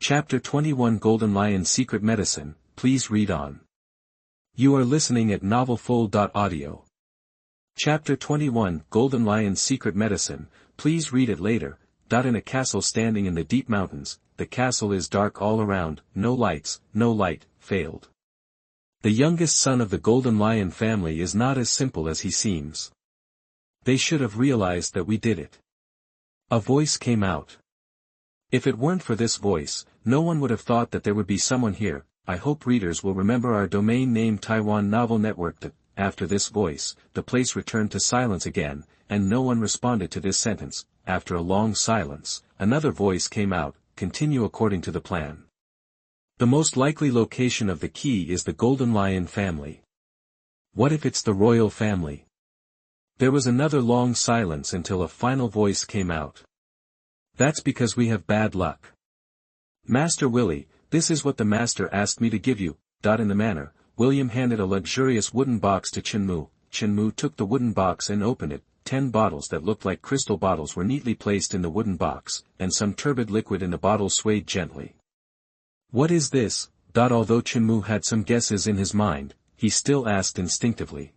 Chapter 21 Golden Lion Secret Medicine, please read on. You are listening at novelfold.audio. Chapter 21 Golden Lion Secret Medicine, please read it later. In a castle standing in the deep mountains, the castle is dark all around, no lights, no light, failed. The youngest son of the Golden Lion family is not as simple as he seems. They should have realized that we did it. A voice came out. If it weren't for this voice, no one would have thought that there would be someone here. I hope readers will remember our domain name Taiwan Novel Network. After this voice, the place returned to silence again, and no one responded to this sentence. After a long silence, another voice came out, continue according to the plan. The most likely location of the key is the Golden Lion family. What if it's the royal family? There was another long silence until a final voice came out. That's because we have bad luck. Master Willie, this is what the master asked me to give you. In the manner, William handed a luxurious wooden box to Chinmu. Chinmu took the wooden box and opened it. 10 bottles that looked like crystal bottles were neatly placed in the wooden box, and some turbid liquid in the bottles swayed gently. What is this? Although Chinmu had some guesses in his mind, he still asked instinctively.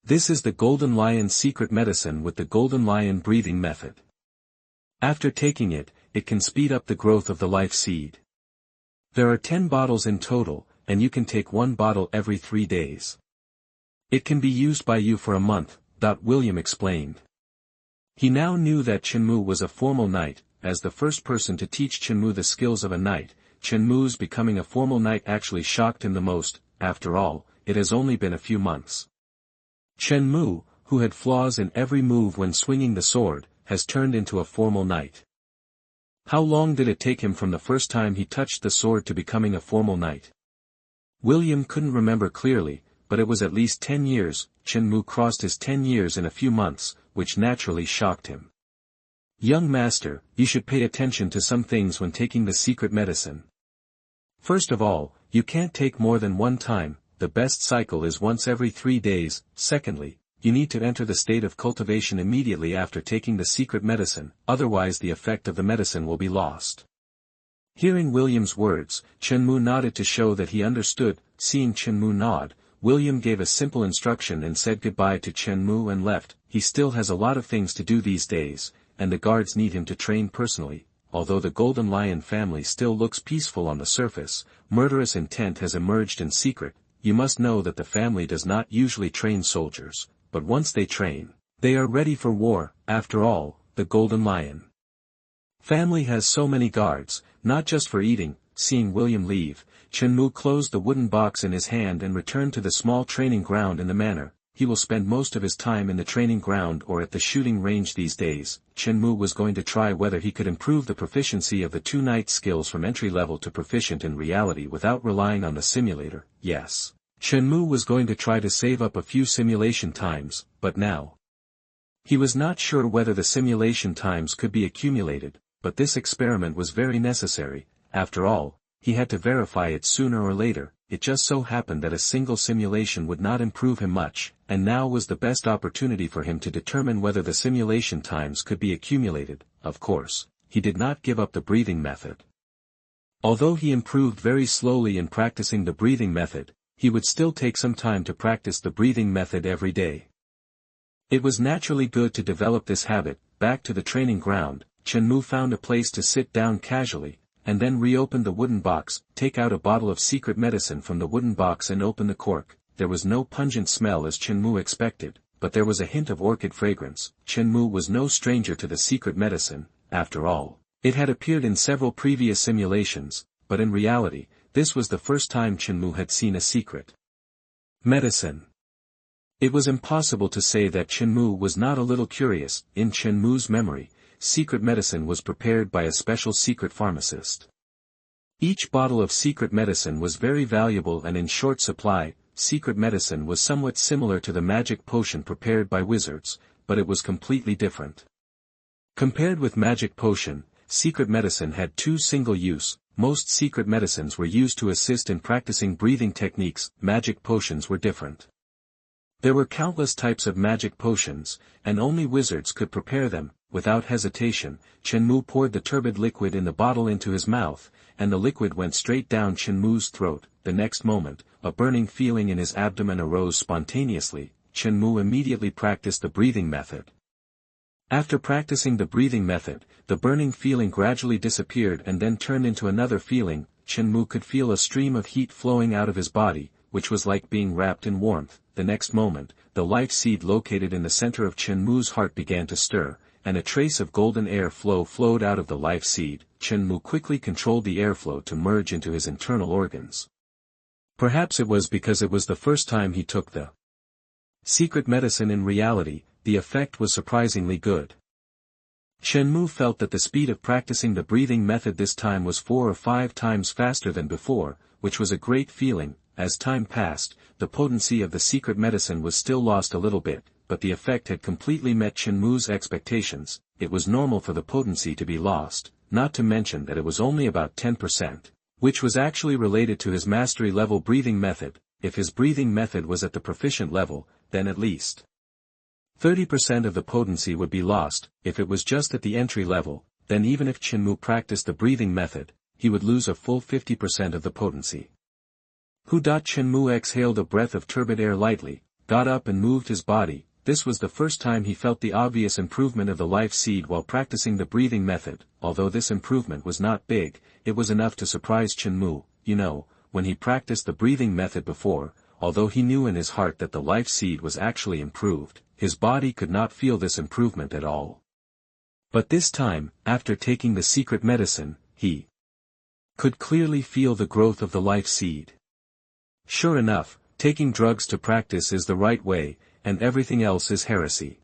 This is the Golden Lion secret medicine with the Golden Lion breathing method. After taking it, it can speed up the growth of the life seed. There are 10 bottles in total, and you can take 1 bottle every 3 days. It can be used by you for a month, William explained. He now knew that Chinmu was a formal knight. As the first person to teach Chinmu the skills of a knight, Chinmu's becoming a formal knight actually shocked him the most. After all, it has only been a few months. Chinmu, who had flaws in every move when swinging the sword, has turned into a formal knight. How long did it take him from the first time he touched the sword to becoming a formal knight? William couldn't remember clearly, but it was at least 10 years. Chinmu crossed his 10 years in a few months, which naturally shocked him. Young master, you should pay attention to some things when taking the secret medicine. First of all, you can't take more than 1 time, the best cycle is once every 3 days. Secondly, you need to enter the state of cultivation immediately after taking the secret medicine, otherwise the effect of the medicine will be lost. Hearing William's words, Chinmu nodded to show that he understood. Seeing Chinmu nod, William gave a simple instruction and said goodbye to Chinmu and left. He still has a lot of things to do these days, and the guards need him to train personally. Although the Golden Lion family still looks peaceful on the surface, murderous intent has emerged in secret. You must know that the family does not usually train soldiers, but once they train, they are ready for war. After all, the Golden Lion family has so many guards, not just for eating. Seeing William leave, Chinmu closed the wooden box in his hand and returned to the small training ground in the manor. He will spend most of his time in the training ground or at the shooting range these days. Chinmu was going to try whether he could improve the proficiency of the 2 knight skills from entry level to proficient in reality without relying on the simulator. Yes, Chinmu was going to try to save up a few simulation times, but now he was not sure whether the simulation times could be accumulated, but this experiment was very necessary. After all, he had to verify it sooner or later. It just so happened that a single simulation would not improve him much, and now was the best opportunity for him to determine whether the simulation times could be accumulated. Of course, he did not give up the breathing method. Although he improved very slowly in practicing the breathing method, he would still take some time to practice the breathing method every day. It was naturally good to develop this habit. Back to the training ground, Chinmu found a place to sit down casually, and then reopened the wooden box, take out a bottle of secret medicine from the wooden box and open the cork. There was no pungent smell as Chinmu expected, but there was a hint of orchid fragrance. Chinmu was no stranger to the secret medicine. After all, it had appeared in several previous simulations, but in reality, this was the first time Chinmu had seen a secret medicine. It was impossible to say that Chinmu was not a little curious. In Chinmu's memory, secret medicine was prepared by a special secret pharmacist. Each bottle of secret medicine was very valuable and in short supply. Secret medicine was somewhat similar to the magic potion prepared by wizards, but it was completely different. Compared with magic potion, secret medicine had 2 single-use. Most secret medicines were used to assist in practicing breathing techniques. Magic potions were different. There were countless types of magic potions, and only wizards could prepare them. without hesitation, Chenmu poured the turbid liquid in the bottle into his mouth, and the liquid went straight down Chenmu's throat. The next moment, a burning feeling in his abdomen arose spontaneously. Chenmu immediately practiced the breathing method. After practicing the breathing method, the burning feeling gradually disappeared and then turned into another feeling. Chenmu could feel a stream of heat flowing out of his body, which was like being wrapped in warmth. The next moment, the life seed located in the center of Chenmu's heart began to stir, and a trace of golden air flow flowed out of the life seed. Chenmu quickly controlled the airflow to merge into his internal organs. Perhaps it was because it was the first time he took the secret medicine. In reality, the effect was surprisingly good. Chenmu felt that the speed of practicing the breathing method this time was 4 or 5 times faster than before, which was a great feeling. As time passed, the potency of the secret medicine was still lost a little bit, but the effect had completely met Chenmu's expectations. It was normal for the potency to be lost, not to mention that it was only about 10%, which was actually related to his mastery level breathing method. If his breathing method was at the proficient level, then at least 30% of the potency would be lost. If it was just at the entry level, then even if Chenmu practiced the breathing method, he would lose a full 50% of the potency. Chenmu exhaled a breath of turbid air lightly, got up and moved his body. This was the first time he felt the obvious improvement of the life seed while practicing the breathing method. Although this improvement was not big, it was enough to surprise Chenmu. When he practiced the breathing method before, although he knew in his heart that the life seed was actually improved, his body could not feel this improvement at all. But this time, after taking the secret medicine, he could clearly feel the growth of the life seed. Sure enough, taking drugs to practice is the right way, and everything else is heresy.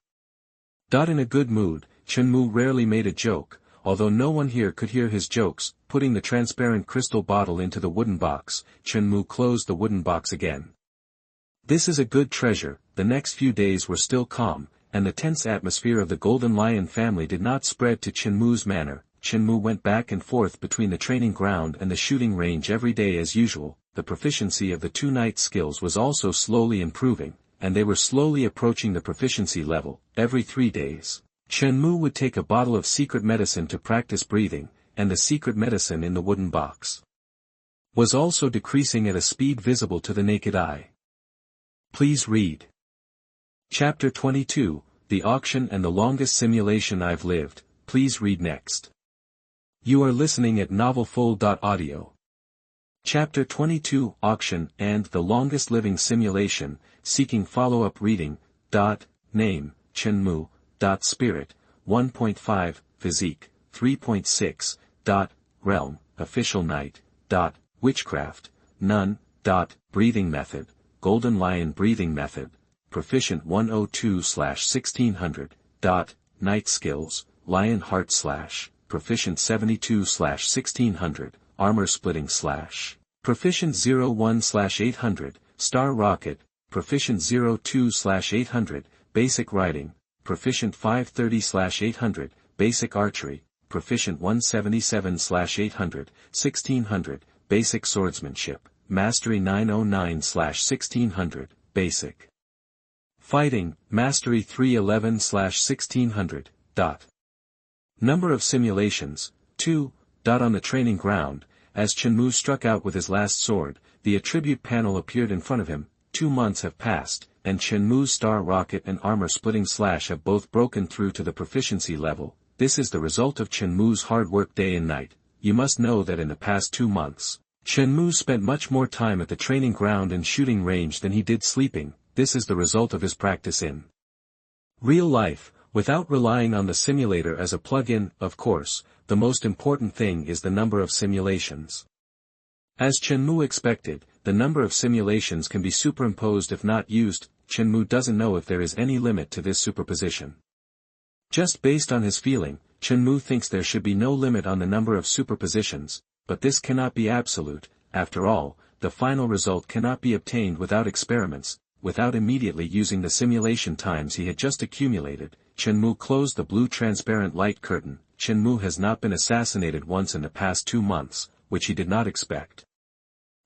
In a good mood, Chenmu rarely made a joke, although no one here could hear his jokes. Putting the transparent crystal bottle into the wooden box, Chenmu closed the wooden box again. This is a good treasure. The next few days were still calm, and the tense atmosphere of the Golden Lion family did not spread to Chenmu's manor. Chenmu went back and forth between the training ground and the shooting range every day as usual. The proficiency of the 2 knight skills was also slowly improving, and they were slowly approaching the proficiency level. Every 3 days, Chenmu would take a bottle of secret medicine to practice breathing, and the secret medicine in the wooden box was also decreasing at a speed visible to the naked eye. Please read. Chapter 22, The Auction and the Longest Simulation I've Lived. Please read next. You are listening at NovelFull.audio. Chapter 22, Auction and the Longest Living Simulation, Seeking Follow-up Reading. Name, Chenmu. Spirit, 1.5, Physique, 3.6. Realm, Official Knight. Witchcraft, None. Breathing Method, Golden Lion Breathing Method, Proficient 102/1600. Knight Skills, Lion Heart / Proficient 72/1600, Armor Splitting / Proficient 01/800, Star Rocket, Proficient 02/800, Basic Riding, Proficient 530/800, Basic Archery, Proficient 177/800, 1600, Basic Swordsmanship, Mastery 909/1600, Basic Fighting, Mastery 311/1600. Number of simulations, 2. On the training ground, as Chenmu struck out with his last sword, the attribute panel appeared in front of him. 2 months have passed, and Chenmu's Star Rocket and Armor Splitting / have both broken through to the proficiency level. This is the result of Chenmu's hard work day and night. You must know that in the past 2 months, Chenmu spent much more time at the training ground and shooting range than he did sleeping. This is the result of his practice in real life, without relying on the simulator as a plug-in. Of course, the most important thing is the number of simulations. As Chenmu expected, the number of simulations can be superimposed if not used. Chenmu doesn't know if there is any limit to this superposition. Just based on his feeling, Chenmu thinks there should be no limit on the number of superpositions, but this cannot be absolute. After all, the final result cannot be obtained without experiments. Without immediately using the simulation times he had just accumulated, Chenmu closed the blue transparent light curtain. Chenmu has not been assassinated once in the past 2 months, which he did not expect.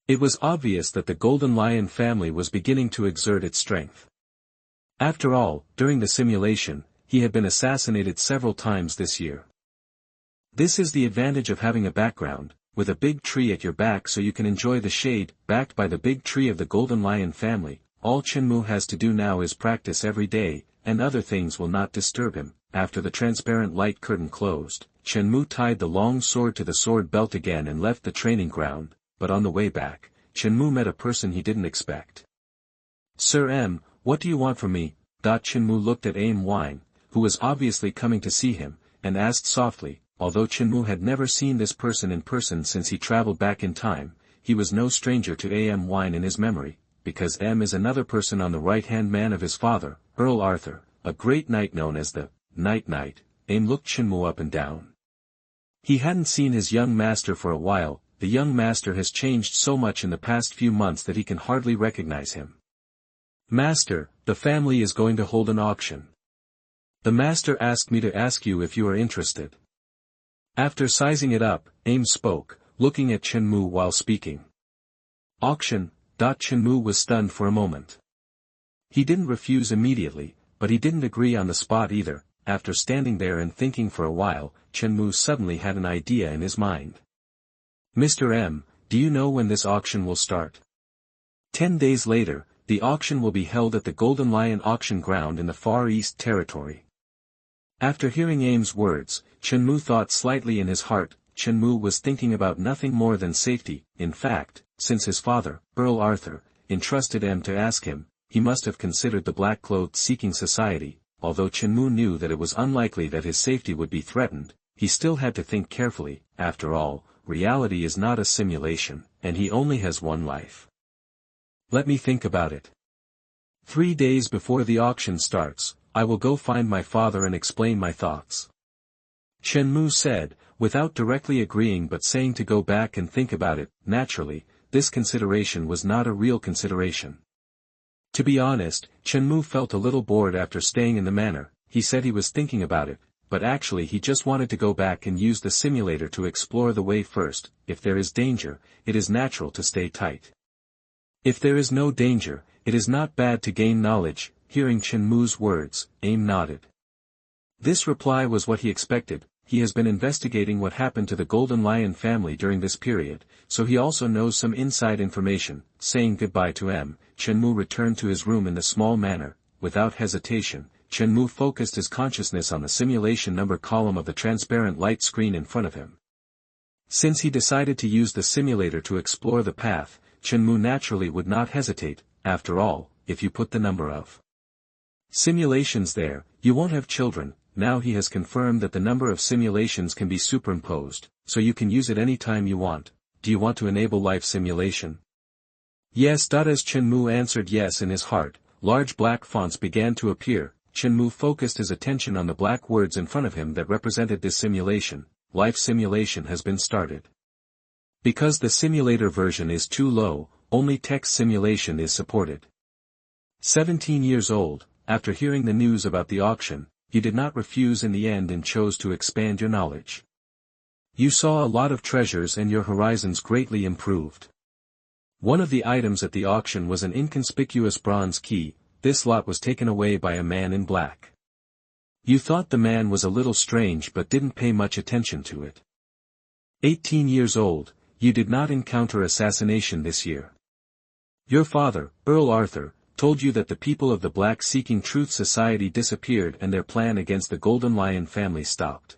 It was obvious that the Golden Lion family was beginning to exert its strength. After all, during the simulation, he had been assassinated several times this year. This is the advantage of having a background, with a big tree at your back so you can enjoy the shade. Backed by the big tree of the Golden Lion family, all Chenmu has to do now is practice every day, and other things will not disturb him. After the transparent light curtain closed, Chenmu tied the long sword to the sword belt again and left the training ground, but on the way back, Chenmu met a person he didn't expect. "Sir M, what do you want from me?" Chenmu looked at Wine, who was obviously coming to see him, and asked softly. Although Chenmu had never seen this person in person since he traveled back in time, he was no stranger to Wine in his memory, because M is another person on the right-hand man of his father, Earl Arthur, a great knight known as the Night Knight. Looked Chenmu up and down. He hadn't seen his young master for a while. The young master has changed so much in the past few months that he can hardly recognize him. "Master, the family is going to hold an auction. The master asked me to ask you if you are interested." After sizing it up, spoke, looking at Chenmu while speaking. "Auction?" Chenmu was stunned for a moment. He didn't refuse immediately, but he didn't agree on the spot either. After standing there and thinking for a while, Chenmu suddenly had an idea in his mind. "Mr. M, do you know when this auction will start?" 10 days later, the auction will be held at the Golden Lion auction ground in the Far East Territory. After hearing Aim's words, Chenmu thought slightly in his heart. Chenmu was thinking about nothing more than safety. In fact, since his father, Earl Arthur, entrusted M to ask him, he must have considered the black-clothed seeking society. Although Chenmu knew that it was unlikely that his safety would be threatened, he still had to think carefully. After all, reality is not a simulation, and he only has one life. "Let me think about it. 3 days before the auction starts, I will go find my father and explain my thoughts," Chenmu said, without directly agreeing but saying to go back and think about it. Naturally, this consideration was not a real consideration. To be honest, Chenmu felt a little bored after staying in the manor. He said he was thinking about it, but actually he just wanted to go back and use the simulator to explore the way first. If there is danger, it is natural to stay tight. If there is no danger, it is not bad to gain knowledge. Hearing Chenmu's words, Aim nodded. This reply was what he expected. He has been investigating what happened to the Golden Lion family during this period, so he also knows some inside information. Saying goodbye to M, Chenmu returned to his room in the small manor. Without hesitation, Chenmu focused his consciousness on the simulation number column of the transparent light screen in front of him. Since he decided to use the simulator to explore the path, Chenmu naturally would not hesitate. After all, if you put the number of simulations there, you won't have children. Now he has confirmed that the number of simulations can be superimposed, so you can use it any time you want. Do you want to enable life simulation? Yes. As Chenmu answered yes in his heart, large black fonts began to appear. Chenmu focused his attention on the black words in front of him that represented this simulation. Life simulation has been started. Because the simulator version is too low, only text simulation is supported. 17 years old, after hearing the news about the auction, you did not refuse in the end and chose to expand your knowledge. You saw a lot of treasures and your horizons greatly improved. One of the items at the auction was an inconspicuous bronze key. This lot was taken away by a man in black. You thought the man was a little strange but didn't pay much attention to it. 18 years old, you did not encounter assassination this year. Your father, Earl Arthur, told you that the people of the Black Seeking Truth Society disappeared and their plan against the Golden Lion family stopped.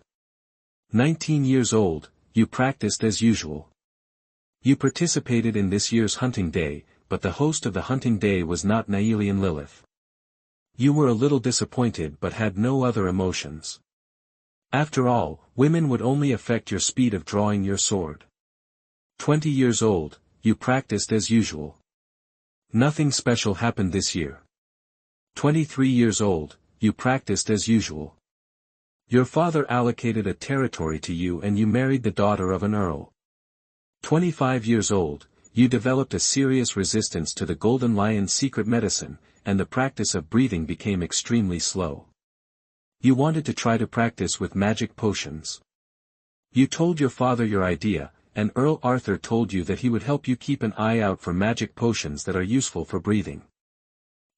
19 years old, you practiced as usual. You participated in this year's hunting day, but the host of the hunting day was not Naelian Lilith. You were a little disappointed but had no other emotions. After all, women would only affect your speed of drawing your sword. 20 years old, you practiced as usual. Nothing special happened this year. 23 years old, you practiced as usual. Your father allocated a territory to you and you married the daughter of an earl. 25 years old, you developed a serious resistance to the Golden Lion's secret medicine, and the practice of breathing became extremely slow. You wanted to try to practice with magic potions. You told your father your idea, and Earl Arthur told you that he would help you keep an eye out for magic potions that are useful for breathing.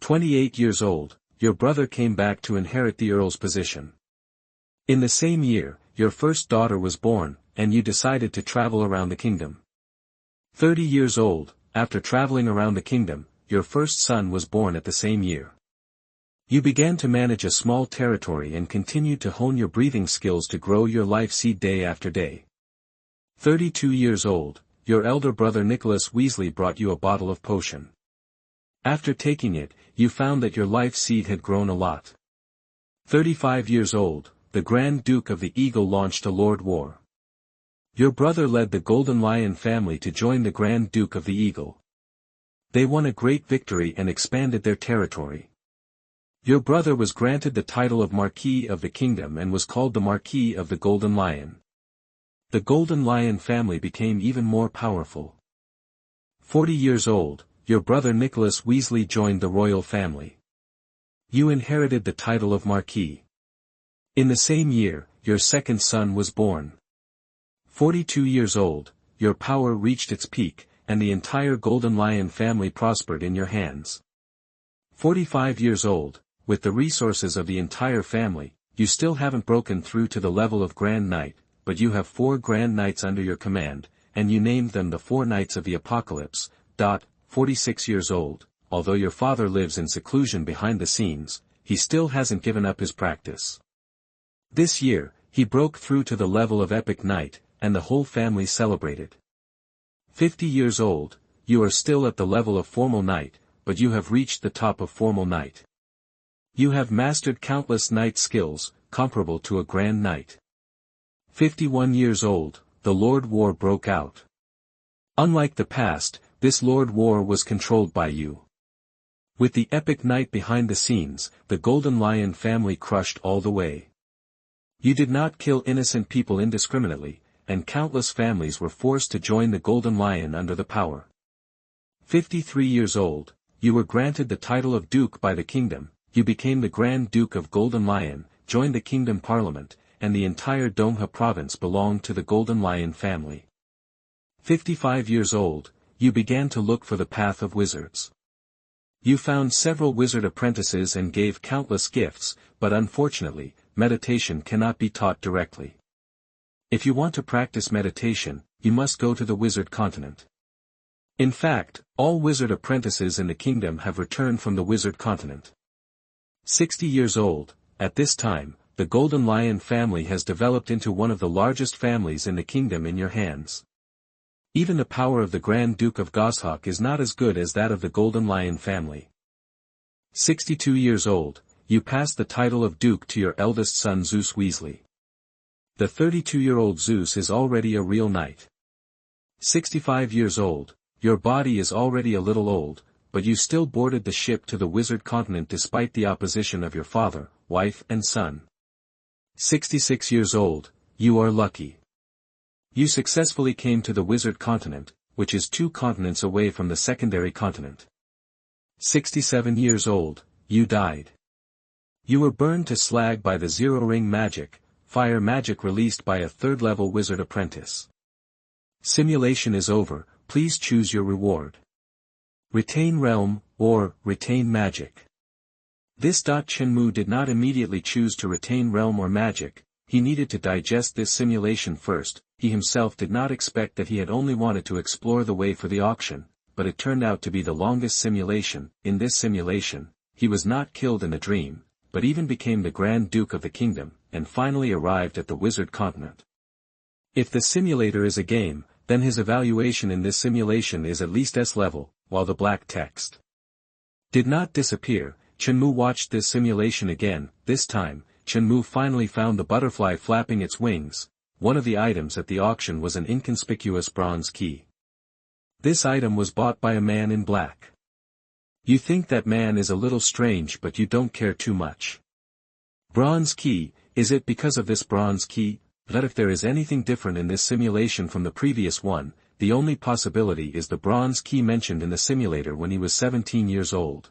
28 years old, your brother came back to inherit the earl's position. In the same year, your first daughter was born, and you decided to travel around the kingdom. 30 years old, after traveling around the kingdom, your first son was born at the same year. You began to manage a small territory and continued to hone your breathing skills to grow your life seed day after day. 32 years old, your elder brother Nicholas Weasley brought you a bottle of potion. After taking it, you found that your life seed had grown a lot. 35 years old, the Grand Duke of the Eagle launched a Lord War. Your brother led the Golden Lion family to join the Grand Duke of the Eagle. They won a great victory and expanded their territory. Your brother was granted the title of Marquis of the Kingdom and was called the Marquis of the Golden Lion. The Golden Lion family became even more powerful. 40 years old, your brother Nicholas Weasley joined the royal family. You inherited the title of Marquis. In the same year, your second son was born. 42 years old, your power reached its peak, and the entire Golden Lion family prospered in your hands. 45 years old, with the resources of the entire family, you still haven't broken through to the level of Grand Knight, but you have 4 Grand Knights under your command, and you named them the 4 Knights of the Apocalypse. 46 years old, although your father lives in seclusion behind the scenes, he still hasn't given up his practice. This year, he broke through to the level of Epic Knight, and the whole family celebrated. 50 years old, you are still at the level of Formal Knight, but you have reached the top of Formal Knight. You have mastered countless Knight skills, comparable to a Grand Knight. 51 years old, the Lord War broke out. Unlike the past, this Lord War was controlled by you. With the Epic Knight behind the scenes, the Golden Lion family crushed all the way. You did not kill innocent people indiscriminately, and countless families were forced to join the Golden Lion under the power. 53 years old, you were granted the title of Duke by the kingdom, you became the Grand Duke of Golden Lion, joined the Kingdom Parliament, and the entire Domha province belonged to the Golden Lion family. 55 years old, you began to look for the path of wizards. You found several wizard apprentices and gave countless gifts, but unfortunately, meditation cannot be taught directly. If you want to practice meditation, you must go to the wizard continent. In fact, all wizard apprentices in the kingdom have returned from the wizard continent. 60 years old, at this time, the Golden Lion family has developed into one of the largest families in the kingdom in your hands. Even the power of the Grand Duke of Goshawk is not as good as that of the Golden Lion family. 62 years old, you passed the title of Duke to your eldest son Zeus Weasley. The 32-year-old Zeus is already a real knight. 65 years old, your body is already a little old, but you still boarded the ship to the wizard continent despite the opposition of your father, wife and son. 66 years old, you are lucky. You successfully came to the wizard continent, which is 2 continents away from the secondary continent. 67 years old, you died. You were burned to slag by the zero-ring magic, fire magic released by a 3rd-level wizard apprentice. Simulation is over, please choose your reward. Retain Realm, or Retain Magic. This Chenmu did not immediately choose to retain Realm or Magic, he needed to digest this simulation first. He himself did not expect that he had only wanted to explore the way for the auction, but it turned out to be the longest simulation. In this simulation, he was not killed in a dream, but even became the Grand Duke of the Kingdom, and finally arrived at the wizard continent. If the simulator is a game, then his evaluation in this simulation is at least S level, while the black text did not disappear. Chenmu watched this simulation again. This time, Chenmu finally found the butterfly flapping its wings. One of the items at the auction was an inconspicuous bronze key. This item was bought by a man in black. You think that man is a little strange, but you don't care too much. Bronze key, is it because of this bronze key, that if there is anything different in this simulation from the previous one, the only possibility is the bronze key mentioned in the simulator when he was 17 years old.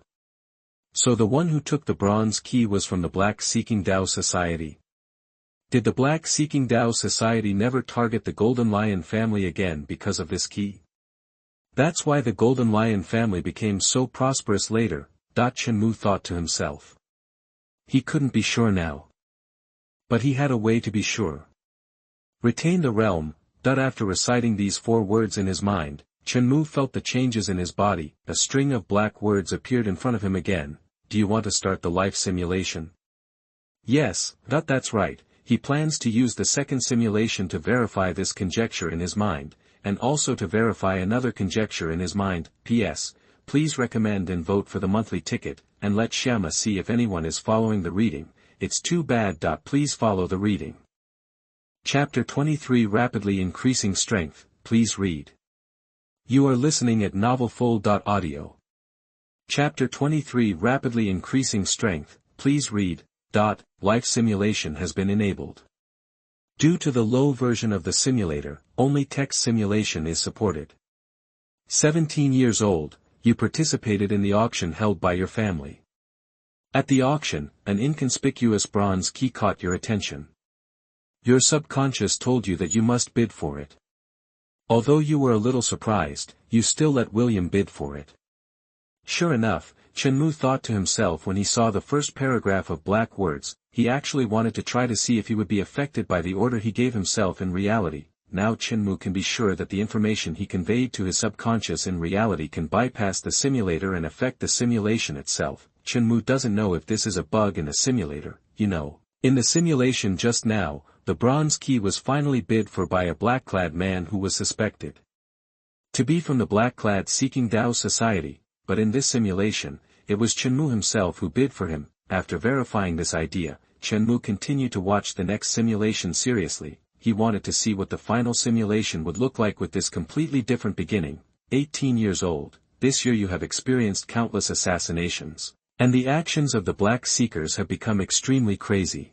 So the one who took the bronze key was from the Black Seeking Dao Society. Did the Black Seeking Dao Society never target the Golden Lion family again because of this key? That's why the Golden Lion family became so prosperous later, Chenmu thought to himself. He couldn't be sure now. But he had a way to be sure. Retain the realm. After reciting these 4 words in his mind, Chenmu felt the changes in his body. A string of black words appeared in front of him again. Do you want to start the life simulation? Yes, that's right. He plans to use the second simulation to verify this conjecture in his mind, and also to verify another conjecture in his mind. P.S. Please recommend and vote for the monthly ticket, and let Shyama see if anyone is following the reading. It's too bad. Please follow the reading. Chapter 23 Rapidly Increasing Strength, please read. You are listening at NovelFull.audio. Chapter 23 Rapidly Increasing Strength, please read. Life simulation has been enabled. Due to the low version of the simulator, only text simulation is supported. 17 years old, you participated in the auction held by your family. At the auction, an inconspicuous bronze key caught your attention. Your subconscious told you that you must bid for it. Although you were a little surprised, you still let William bid for it. Sure enough, Chenmu thought to himself when he saw the first paragraph of black words, he actually wanted to try to see if he would be affected by the order he gave himself in reality. Now Chenmu can be sure that the information he conveyed to his subconscious in reality can bypass the simulator and affect the simulation itself. Chenmu doesn't know if this is a bug in the simulator, In the simulation just now, the bronze key was finally bid for by a black-clad man who was suspected to be from the black-clad seeking Dao society, but in this simulation, it was Chenmu himself who bid for him. After verifying this idea, Chenmu continued to watch the next simulation seriously. He wanted to see what the final simulation would look like with this completely different beginning. 18 years old, this year you have experienced countless assassinations, and the actions of the Black Seekers have become extremely crazy.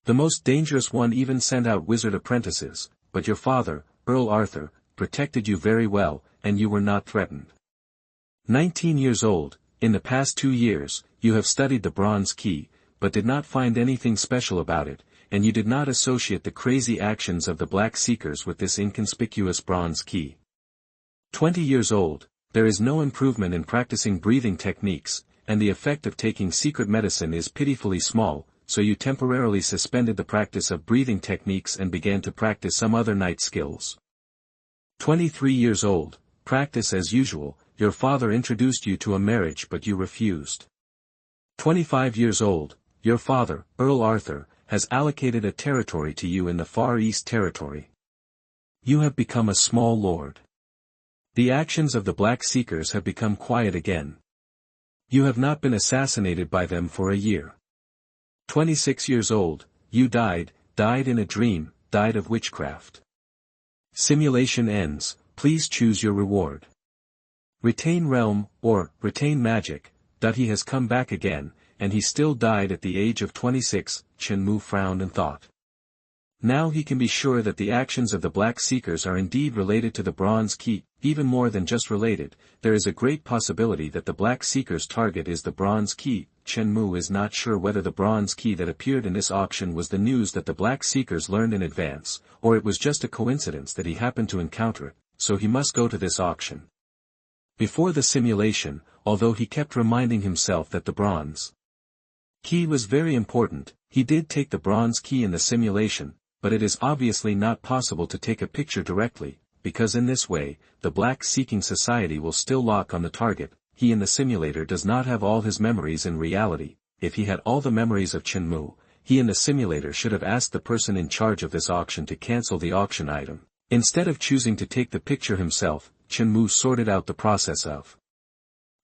The most dangerous one even sent out wizard apprentices, but your father, Earl Arthur, protected you very well, and you were not threatened. 19 years old, in the past 2 years, you have studied the bronze key, but did not find anything special about it, and you did not associate the crazy actions of the Black Seekers with this inconspicuous bronze key. 20 years old, there is no improvement in practicing breathing techniques, and the effect of taking secret medicine is pitifully small, so you temporarily suspended the practice of breathing techniques and began to practice some other night skills. 23 years old, practice as usual. Your father introduced you to a marriage but you refused. 25 years old, your father, Earl Arthur, has allocated a territory to you in the Far East Territory. You have become a small lord. The actions of the Black Seekers have become quiet again. You have not been assassinated by them for a year. 26 years old, you died in a dream, died of witchcraft. Simulation ends, please choose your reward. Retain realm, or, retain magic. He has come back again, and he still died at the age of 26, Chenmu frowned and thought. Now he can be sure that the actions of the Black Seekers are indeed related to the bronze key, even more than just related. There is a great possibility that the Black Seekers' target is the bronze key. Chenmu is not sure whether the bronze key that appeared in this auction was the news that the Black Seekers learned in advance, or it was just a coincidence that he happened to encounter it, so he must go to this auction. Before the simulation, although he kept reminding himself that the bronze key was very important, he did take the bronze key in the simulation, but it is obviously not possible to take a picture directly, because in this way, the Black Seeking Society will still lock on the target. He in the simulator does not have all his memories in reality. If he had all the memories of Chenmu, he in the simulator should have asked the person in charge of this auction to cancel the auction item. Instead of choosing to take the picture himself, Chenmu sorted out the process of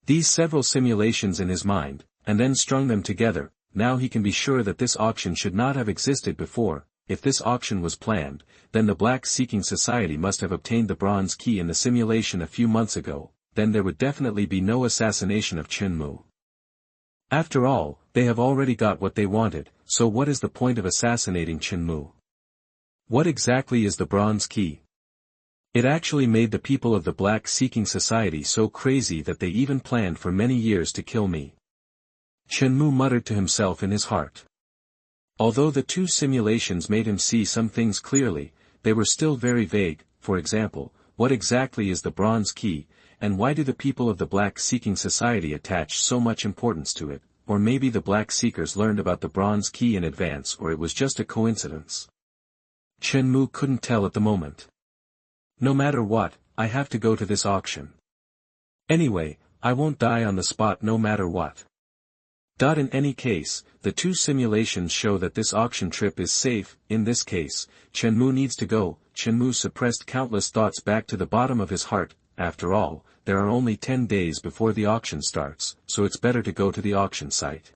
these several simulations in his mind, and then strung them together. Now he can be sure that this auction should not have existed before. If this auction was planned, then the Black Seeking Society must have obtained the bronze key in the simulation a few months ago, then there would definitely be no assassination of Chenmu. After all, they have already got what they wanted, so what is the point of assassinating Chenmu? What exactly is the bronze key? It actually made the people of the Black Seeking Society so crazy that they even planned for many years to kill me. Chenmu muttered to himself in his heart. Although the 2 simulations made him see some things clearly, they were still very vague. For example, what exactly is the bronze key, and why do the people of the Black Seeking Society attach so much importance to it? or maybe the Black Seekers learned about the bronze key in advance, or it was just a coincidence. Chen Mu couldn't tell at the moment. No matter what, I have to go to this auction. Anyway, I won't die on the spot no matter what. In any case, the two simulations show that this auction trip is safe. In this case, Chen Mu needs to go. Chen Mu suppressed countless thoughts back to the bottom of his heart. After all, there are only 10 days before the auction starts, so it's better to go to the auction site.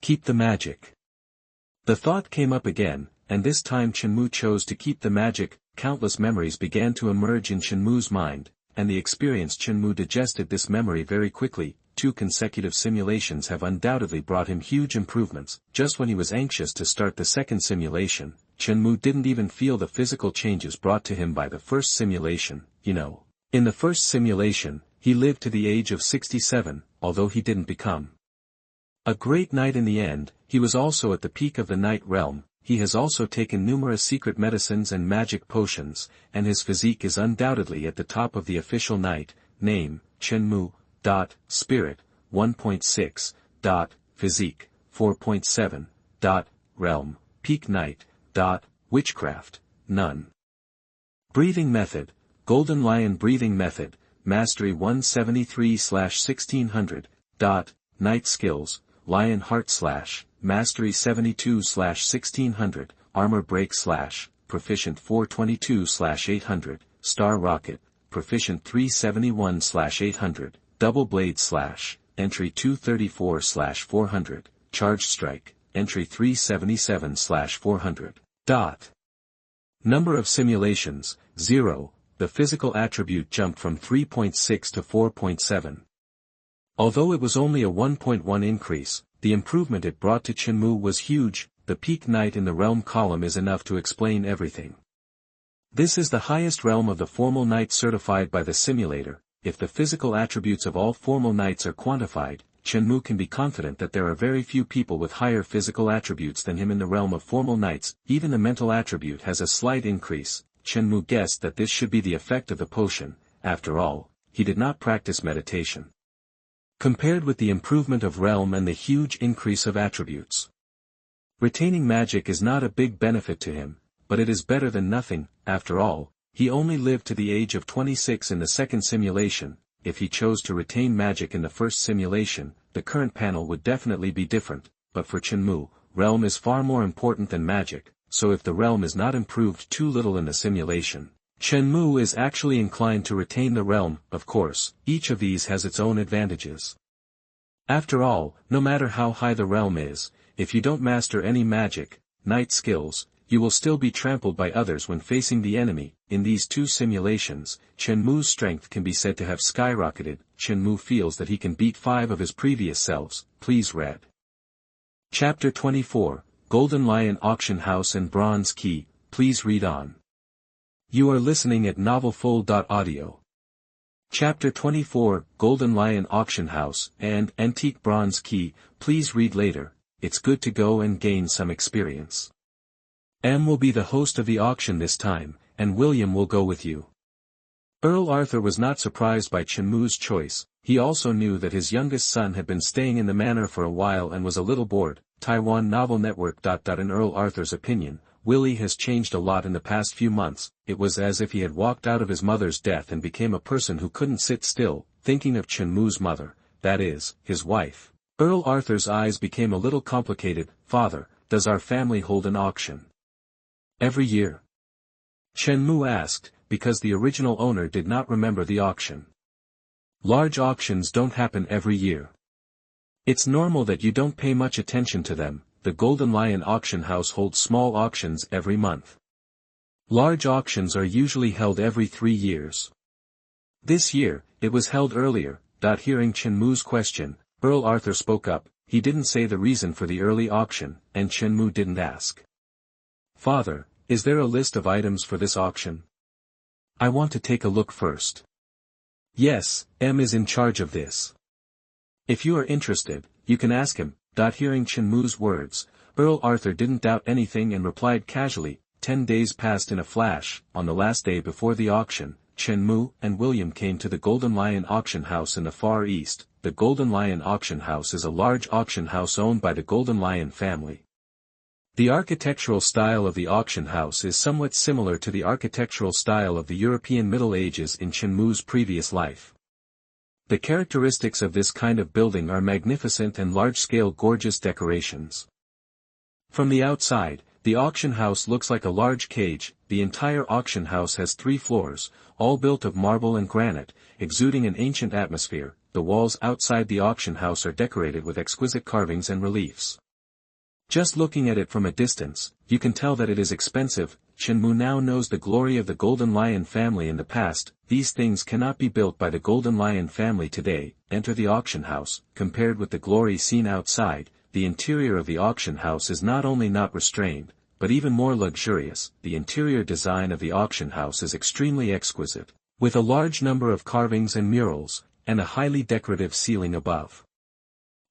Keep the magic. The thought came up again, and this time Chen Mu chose to keep the magic. Countless memories began to emerge in Chen Mu's mind, and the experienced Chen Mu digested this memory very quickly. 2 consecutive simulations have undoubtedly brought him huge improvements. Just when he was anxious to start the second simulation, Chen Mu didn't even feel the physical changes brought to him by the first simulation, In the first simulation, he lived to the age of 67, although he didn't become a great knight in the end. He was also at the peak of the knight realm. He has also taken numerous secret medicines and magic potions, and his physique is undoubtedly at the top of the official knight. Name, Chen Mu. Spirit, 1.6. Physique, 4.7. Realm, Peak Knight. Witchcraft, none. Breathing method, Golden Lion breathing method, Mastery 173/1600. Knight skills, Lion Heart / Mastery 72/1600, Armor Break / Proficient 422/800, Star Rocket, Proficient 371/800. Double Blade / Entry 234/400, Charge Strike, Entry 377/400. Number of simulations, 0, the physical attribute jumped from 3.6 to 4.7. Although it was only a 1.1 increase, the improvement it brought to Chen Mu was huge. The peak knight in the realm column is enough to explain everything. This is the highest realm of the formal knight certified by the simulator. If the physical attributes of all formal knights are quantified, Chen Mu can be confident that there are very few people with higher physical attributes than him in the realm of formal knights. Even the mental attribute has a slight increase. Chen Mu guessed that this should be the effect of the potion. After all, he did not practice meditation. Compared with the improvement of realm and the huge increase of attributes, retaining magic is not a big benefit to him, but it is better than nothing. After all, he only lived to the age of 26 in the second simulation. If he chose to retain magic in the first simulation, the current panel would definitely be different. But for Chen Mu, realm is far more important than magic, so if the realm is not improved too little in the simulation, Chen Mu is actually inclined to retain the realm. Of course, each of these has its own advantages. After all, no matter how high the realm is, if you don't master any magic, knight skills, you will still be trampled by others when facing the enemy. In these 2 simulations, Chen Mu's strength can be said to have skyrocketed. Chen Mu feels that he can beat 5 of his previous selves. Please read. Chapter 24, Golden Lion Auction House and Bronze Key. Please read on. You are listening at novelfull.audio. Chapter 24, Golden Lion Auction House and Antique Bronze Key. Please read later. It's good to go and gain some experience. M will be the host of the auction this time, and William will go with you. Earl Arthur was not surprised by Chen Mu's choice. He also knew that his youngest son had been staying in the manor for a while and was a little bored. Taiwan Novel Network. In Earl Arthur's opinion, Willie has changed a lot in the past few months. It was as if he had walked out of his mother's death and became a person who couldn't sit still, thinking of Chen Mu's mother, that is, his wife. Earl Arthur's eyes became a little complicated. Father, does our family hold an auction every year? Chen Mu asked, because the original owner did not remember the auction. Large auctions don't happen every year. It's normal that you don't pay much attention to them. The Golden Lion Auction House holds small auctions every month. Large auctions are usually held every 3 years. This year, it was held earlier. Hearing Chen Mu's question, Earl Arthur spoke up. He didn't say the reason for the early auction, and Chen Mu didn't ask. Father, is there a list of items for this auction? I want to take a look first. Yes, M is in charge of this. If you are interested, you can ask him. Hearing Chen Mu's words, Earl Arthur didn't doubt anything and replied casually. 10 days passed in a flash. On the last day before the auction, Chen-Mu and William came to the Golden Lion Auction House in the Far East. The Golden Lion Auction House is a large auction house owned by the Golden Lion family. The architectural style of the auction house is somewhat similar to the architectural style of the European Middle Ages in Chen-Mu's previous life. The characteristics of this kind of building are magnificent and large-scale gorgeous decorations. From the outside, the auction house looks like a large cage. The entire auction house has 3 floors, all built of marble and granite, exuding an ancient atmosphere. The walls outside the auction house are decorated with exquisite carvings and reliefs. Just looking at it from a distance, you can tell that it is expensive. Chen-Mu now knows the glory of the Golden Lion family in the past. These things cannot be built by the Golden Lion family today. Enter the auction house. Compared with the glory seen outside, the interior of the auction house is not only not restrained, but even more luxurious. The interior design of the auction house is extremely exquisite, with a large number of carvings and murals, and a highly decorative ceiling above.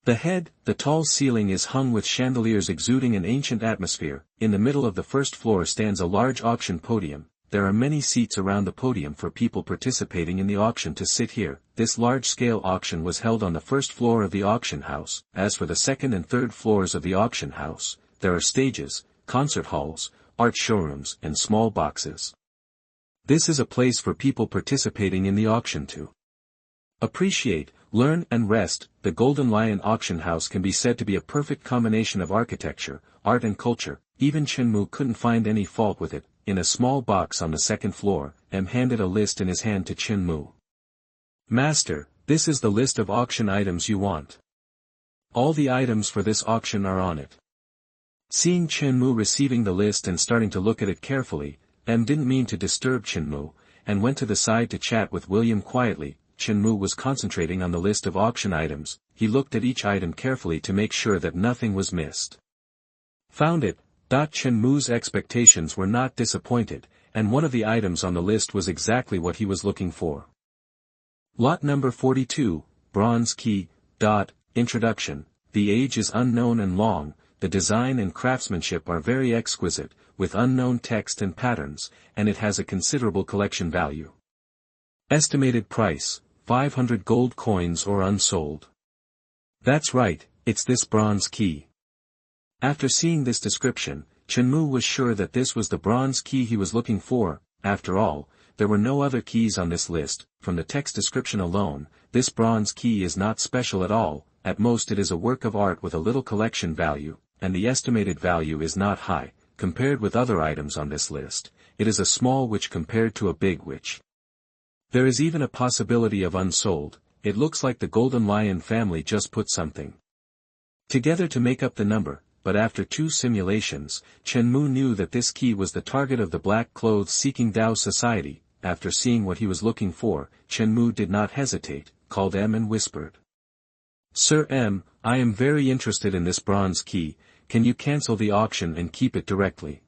The tall ceiling is hung with chandeliers exuding an ancient atmosphere. In the middle of the first floor stands a large auction podium. There are many seats around the podium for people participating in the auction to sit here. This large-scale auction was held on the first floor of the auction house. As for the second and third floors of the auction house, there are stages, concert halls, art showrooms, and small boxes. This is a place for people participating in the auction to appreciate, learn and rest. The Golden Lion Auction House can be said to be a perfect combination of architecture, art and culture. Even Chen-Mu couldn't find any fault with it. In a small box on the second floor, handed a list in his hand to Chen-Mu. "Master, this is the list of auction items you want. All the items for this auction are on it." Seeing Chen-Mu receiving the list and starting to look at it carefully, didn't mean to disturb Chen-Mu, and went to the side to chat with William quietly. Chen-Mu was concentrating on the list of auction items. He looked at each item carefully to make sure that nothing was missed. Found it. Chen-Mu's expectations were not disappointed, and one of the items on the list was exactly what he was looking for. Lot number 42, Bronze Key. Introduction. The age is unknown and long. The design and craftsmanship are very exquisite, with unknown text and patterns, and it has a considerable collection value. Estimated price, 500 gold coins or unsold. That's right, it's this bronze key. After seeing this description, Chen-Mu was sure that this was the bronze key he was looking for. After all, there were no other keys on this list. From the text description alone, this bronze key is not special at all. At most it is a work of art with a little collection value, and the estimated value is not high. Compared with other items on this list, it is a small which compared to a big which. There is even a possibility of unsold. It looks like the Golden Lion family just put something together to make up the number. But after 2 simulations, Chen-Mu knew that this key was the target of the Black Clothes Seeking Dao Society. After seeing what he was looking for, Chen-Mu did not hesitate, called M and whispered. "Sir M, I am very interested in this bronze key. Can you cancel the auction and keep it directly?"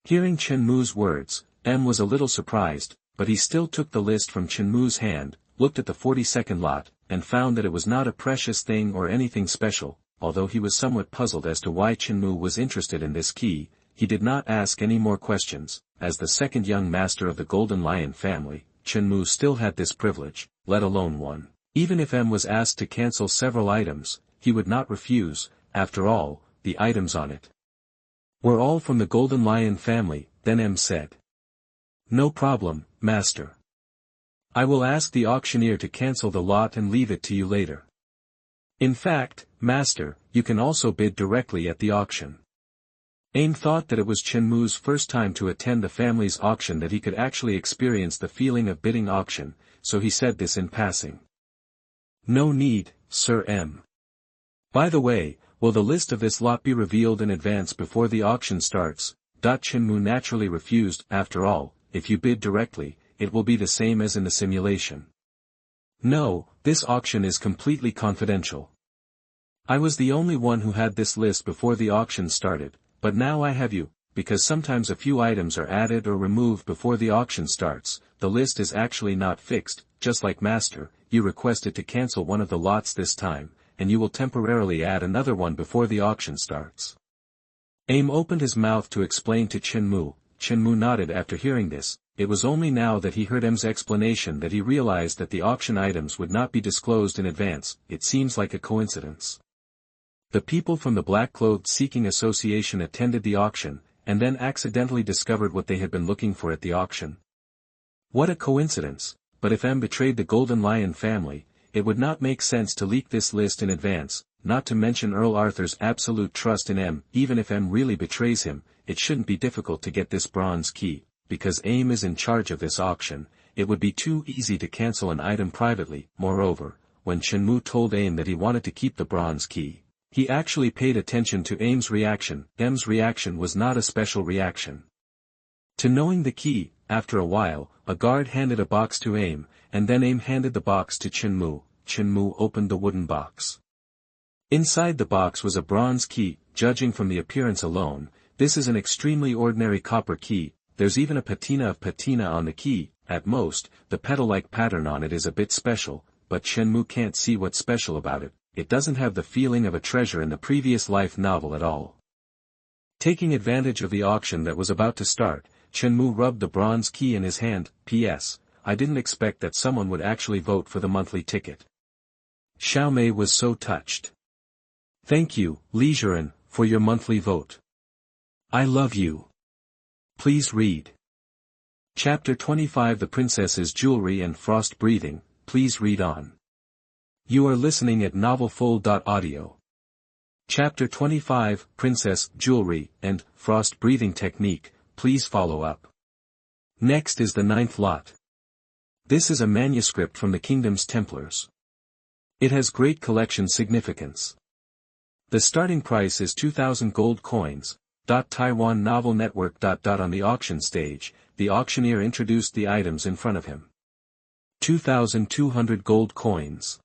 Hearing Chen-Mu's words, M was a little surprised, but he still took the list from Chen-Mu's hand, looked at the 42nd lot, and found that it was not a precious thing or anything special. Although he was somewhat puzzled as to why Chen-Mu was interested in this key, he did not ask any more questions. As the second young master of the Golden Lion family, Chen-Mu still had this privilege, let alone one. Even if M was asked to cancel several items, he would not refuse. After all, the items on it were all from the Golden Lion family. Then M said, "No problem, master. I will ask the auctioneer to cancel the lot and leave it to you later. In fact, master, you can also bid directly at the auction." Aim thought that it was Chen-Mu's first time to attend the family's auction, that he could actually experience the feeling of bidding auction, so he said this in passing. "No need, Sir M. By the way, will the list of this lot be revealed in advance before the auction starts?" Chen-Mu naturally refused. After all, if you bid directly, it will be the same as in the simulation. "No, this auction is completely confidential. I was the only one who had this list before the auction started, but now I have you, because sometimes a few items are added or removed before the auction starts. The list is actually not fixed, just like master. You requested to cancel one of the lots this time, and you will temporarily add another one before the auction starts." Aim opened his mouth to explain to Chen-Mu. Chenmu nodded after hearing this. It was only now that he heard M's explanation that he realized that the auction items would not be disclosed in advance. It seems like a coincidence. The people from the Black Clothed Seeking Association attended the auction, and then accidentally discovered what they had been looking for at the auction. What a coincidence, but if M betrayed the Golden Lion family, it would not make sense to leak this list in advance, not to mention Earl Arthur's absolute trust in M. Even if M really betrays him, it shouldn't be difficult to get this bronze key, because AIM is in charge of this auction. It would be too easy to cancel an item privately. Moreover, when Chenmu told AIM that he wanted to keep the bronze key, he actually paid attention to AIM's reaction. M's reaction was not a special reaction to knowing the key. After a while, a guard handed a box to AIM, and then AIM handed the box to Chenmu. Chenmu opened the wooden box. Inside the box was a bronze key. Judging from the appearance alone, this is an extremely ordinary copper key. There's even a patina of patina on the key. At most, the petal-like pattern on it is a bit special, but Chenmu can't see what's special about it. It doesn't have the feeling of a treasure in the previous life novel at all. Taking advantage of the auction that was about to start, Chenmu rubbed the bronze key in his hand. P.S. I didn't expect that someone would actually vote for the monthly ticket. Xiaomei was so touched. Thank you, Lijuan, for your monthly vote. I love you. Please read. Chapter 25 The Princess's Jewelry and Frost Breathing. Please read on. You are listening at NovelFull.audio. Chapter 25 Princess, Jewelry, and Frost Breathing Technique. Please follow up. Next is the 9th lot. This is a manuscript from the Kingdom's Templars. It has great collection significance. The starting price is 2,000 gold coins. Taiwan Novel Network. On the auction stage, the auctioneer introduced the items in front of him. 2,200 gold coins.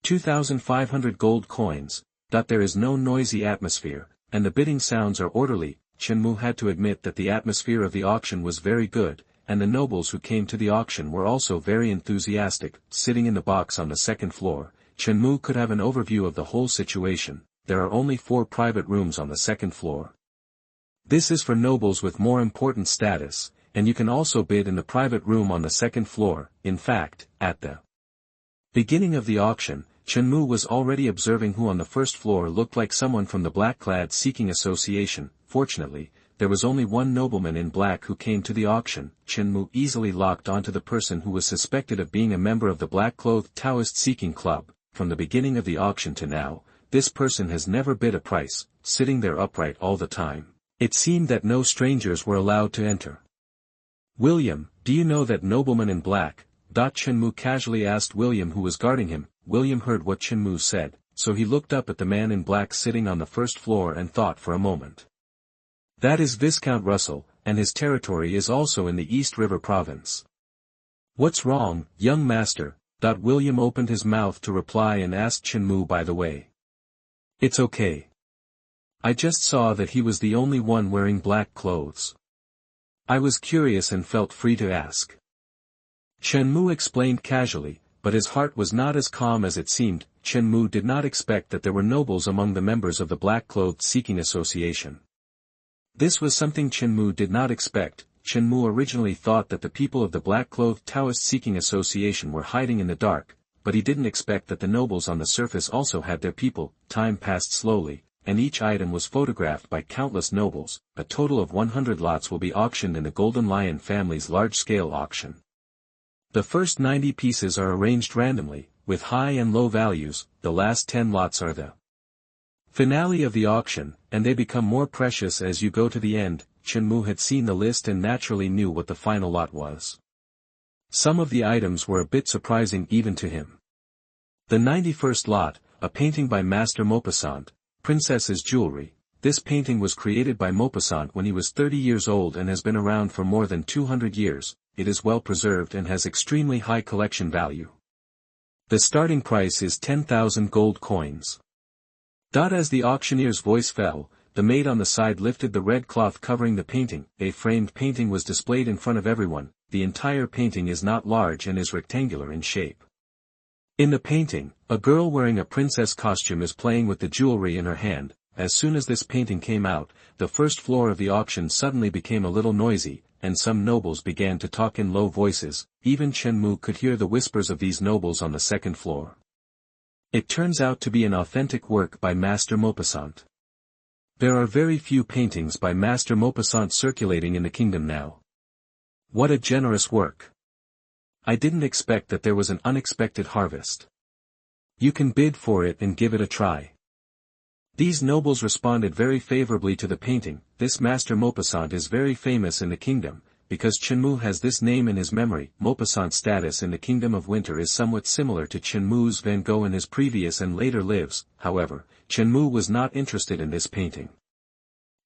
2,500 gold coins. There is no noisy atmosphere, and the bidding sounds are orderly. Chenmu had to admit that the atmosphere of the auction was very good, and the nobles who came to the auction were also very enthusiastic. Sitting in the box on the second floor, Chenmu could have an overview of the whole situation. There are only 4 private rooms on the second floor. This is for nobles with more important status, and you can also bid in the private room on the second floor. In fact, at the beginning of the auction, Chenmu was already observing who on the first floor looked like someone from the Black-Clad Seeking Association. Fortunately, there was only one nobleman in black who came to the auction. Chenmu easily locked onto the person who was suspected of being a member of the Black-Clothed Taoist Seeking Club. From the beginning of the auction to now, this person has never bid a price, sitting there upright all the time. It seemed that no strangers were allowed to enter. William, do you know that nobleman in black? Chenmu casually asked William who was guarding him. William heard what Chenmu said, so he looked up at the man in black sitting on the first floor and thought for a moment. That is Viscount Russell, and his territory is also in the East River province. What's wrong, young master? William opened his mouth to reply and asked Chenmu by the way. It's okay. I just saw that he was the only one wearing black clothes. I was curious and felt free to ask. Chenmu explained casually, but his heart was not as calm as it seemed. Chenmu did not expect that there were nobles among the members of the Black-Clothed Seeking Association. This was something Chenmu did not expect. Chenmu originally thought that the people of the Black-Clothed Taoist Seeking Association were hiding in the dark, but he didn't expect that the nobles on the surface also had their people. Time passed slowly, and each item was photographed by countless nobles. A total of 100 lots will be auctioned in the Golden Lion family's large-scale auction. The first 90 pieces are arranged randomly, with high and low values. The last 10 lots are the finale of the auction, and they become more precious as you go to the end. Chenmu had seen the list and naturally knew what the final lot was. Some of the items were a bit surprising even to him. The 91st lot, a painting by Master Maupassant, Princess's Jewelry. This painting was created by Maupassant when he was 30 years old and has been around for more than 200 years. It is well preserved and has extremely high collection value. The starting price is 10,000 gold coins. As the auctioneer's voice fell, the maid on the side lifted the red cloth covering the painting. A framed painting was displayed in front of everyone. The entire painting is not large and is rectangular in shape. In the painting, a girl wearing a princess costume is playing with the jewelry in her hand. as soon as this painting came out, the first floor of the auction suddenly became a little noisy, and some nobles began to talk in low voices. Even Chenmu could hear the whispers of these nobles on the second floor. It turns out to be an authentic work by Master Maupassant. There are very few paintings by Master Maupassant circulating in the kingdom now. What a generous work! I didn't expect that there was an unexpected harvest. You can bid for it and give it a try. These nobles responded very favorably to the painting. This Master Maupassant is very famous in the kingdom, because Chenmu has this name in his memory. Maupassant's status in the Kingdom of Winter is somewhat similar to Chenmu's Van Gogh in his previous and later lives. However, Chenmu was not interested in this painting.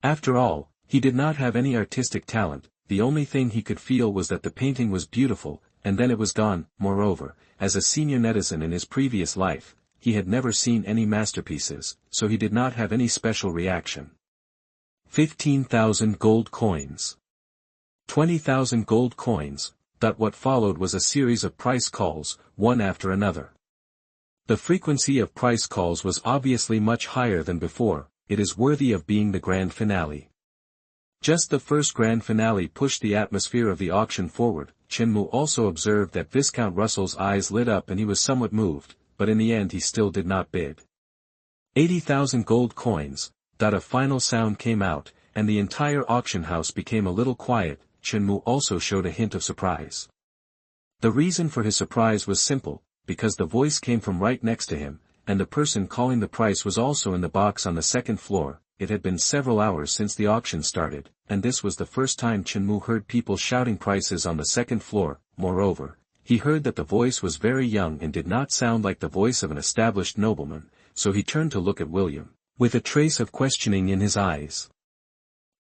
After all, he did not have any artistic talent. The only thing he could feel was that the painting was beautiful, and then it was gone. Moreover, as a senior netizen in his previous life, he had never seen any masterpieces, so he did not have any special reaction. 15,000 gold coins. 20,000 gold coins. What followed was a series of price calls, one after another. The frequency of price calls was obviously much higher than before. It is worthy of being the grand finale. Just the first grand finale pushed the atmosphere of the auction forward. Chenmu also observed that Viscount Russell's eyes lit up and he was somewhat moved, but in the end he still did not bid. 80,000 gold coins. A final sound came out, and the entire auction house became a little quiet. Chenmu also showed a hint of surprise. The reason for his surprise was simple, because the voice came from right next to him, and the person calling the price was also in the box on the second floor. It had been several hours since the auction started, and this was the first time Chenmu heard people shouting prices on the second floor. Moreover, he heard that the voice was very young and did not sound like the voice of an established nobleman, so he turned to look at William, with a trace of questioning in his eyes.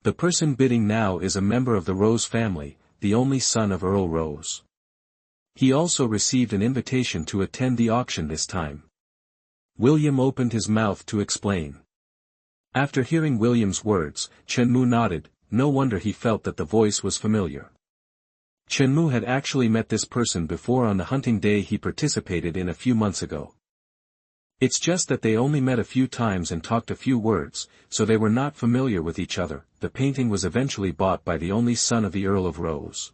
The person bidding now is a member of the Rose family, the only son of Earl Rose. He also received an invitation to attend the auction this time. William opened his mouth to explain. After hearing William's words, Chenmu nodded. No wonder he felt that the voice was familiar. Chenmu had actually met this person before on the hunting day he participated in a few months ago. It's just that they only met a few times and talked a few words, so they were not familiar with each other. The painting was eventually bought by the only son of the Earl of Rose.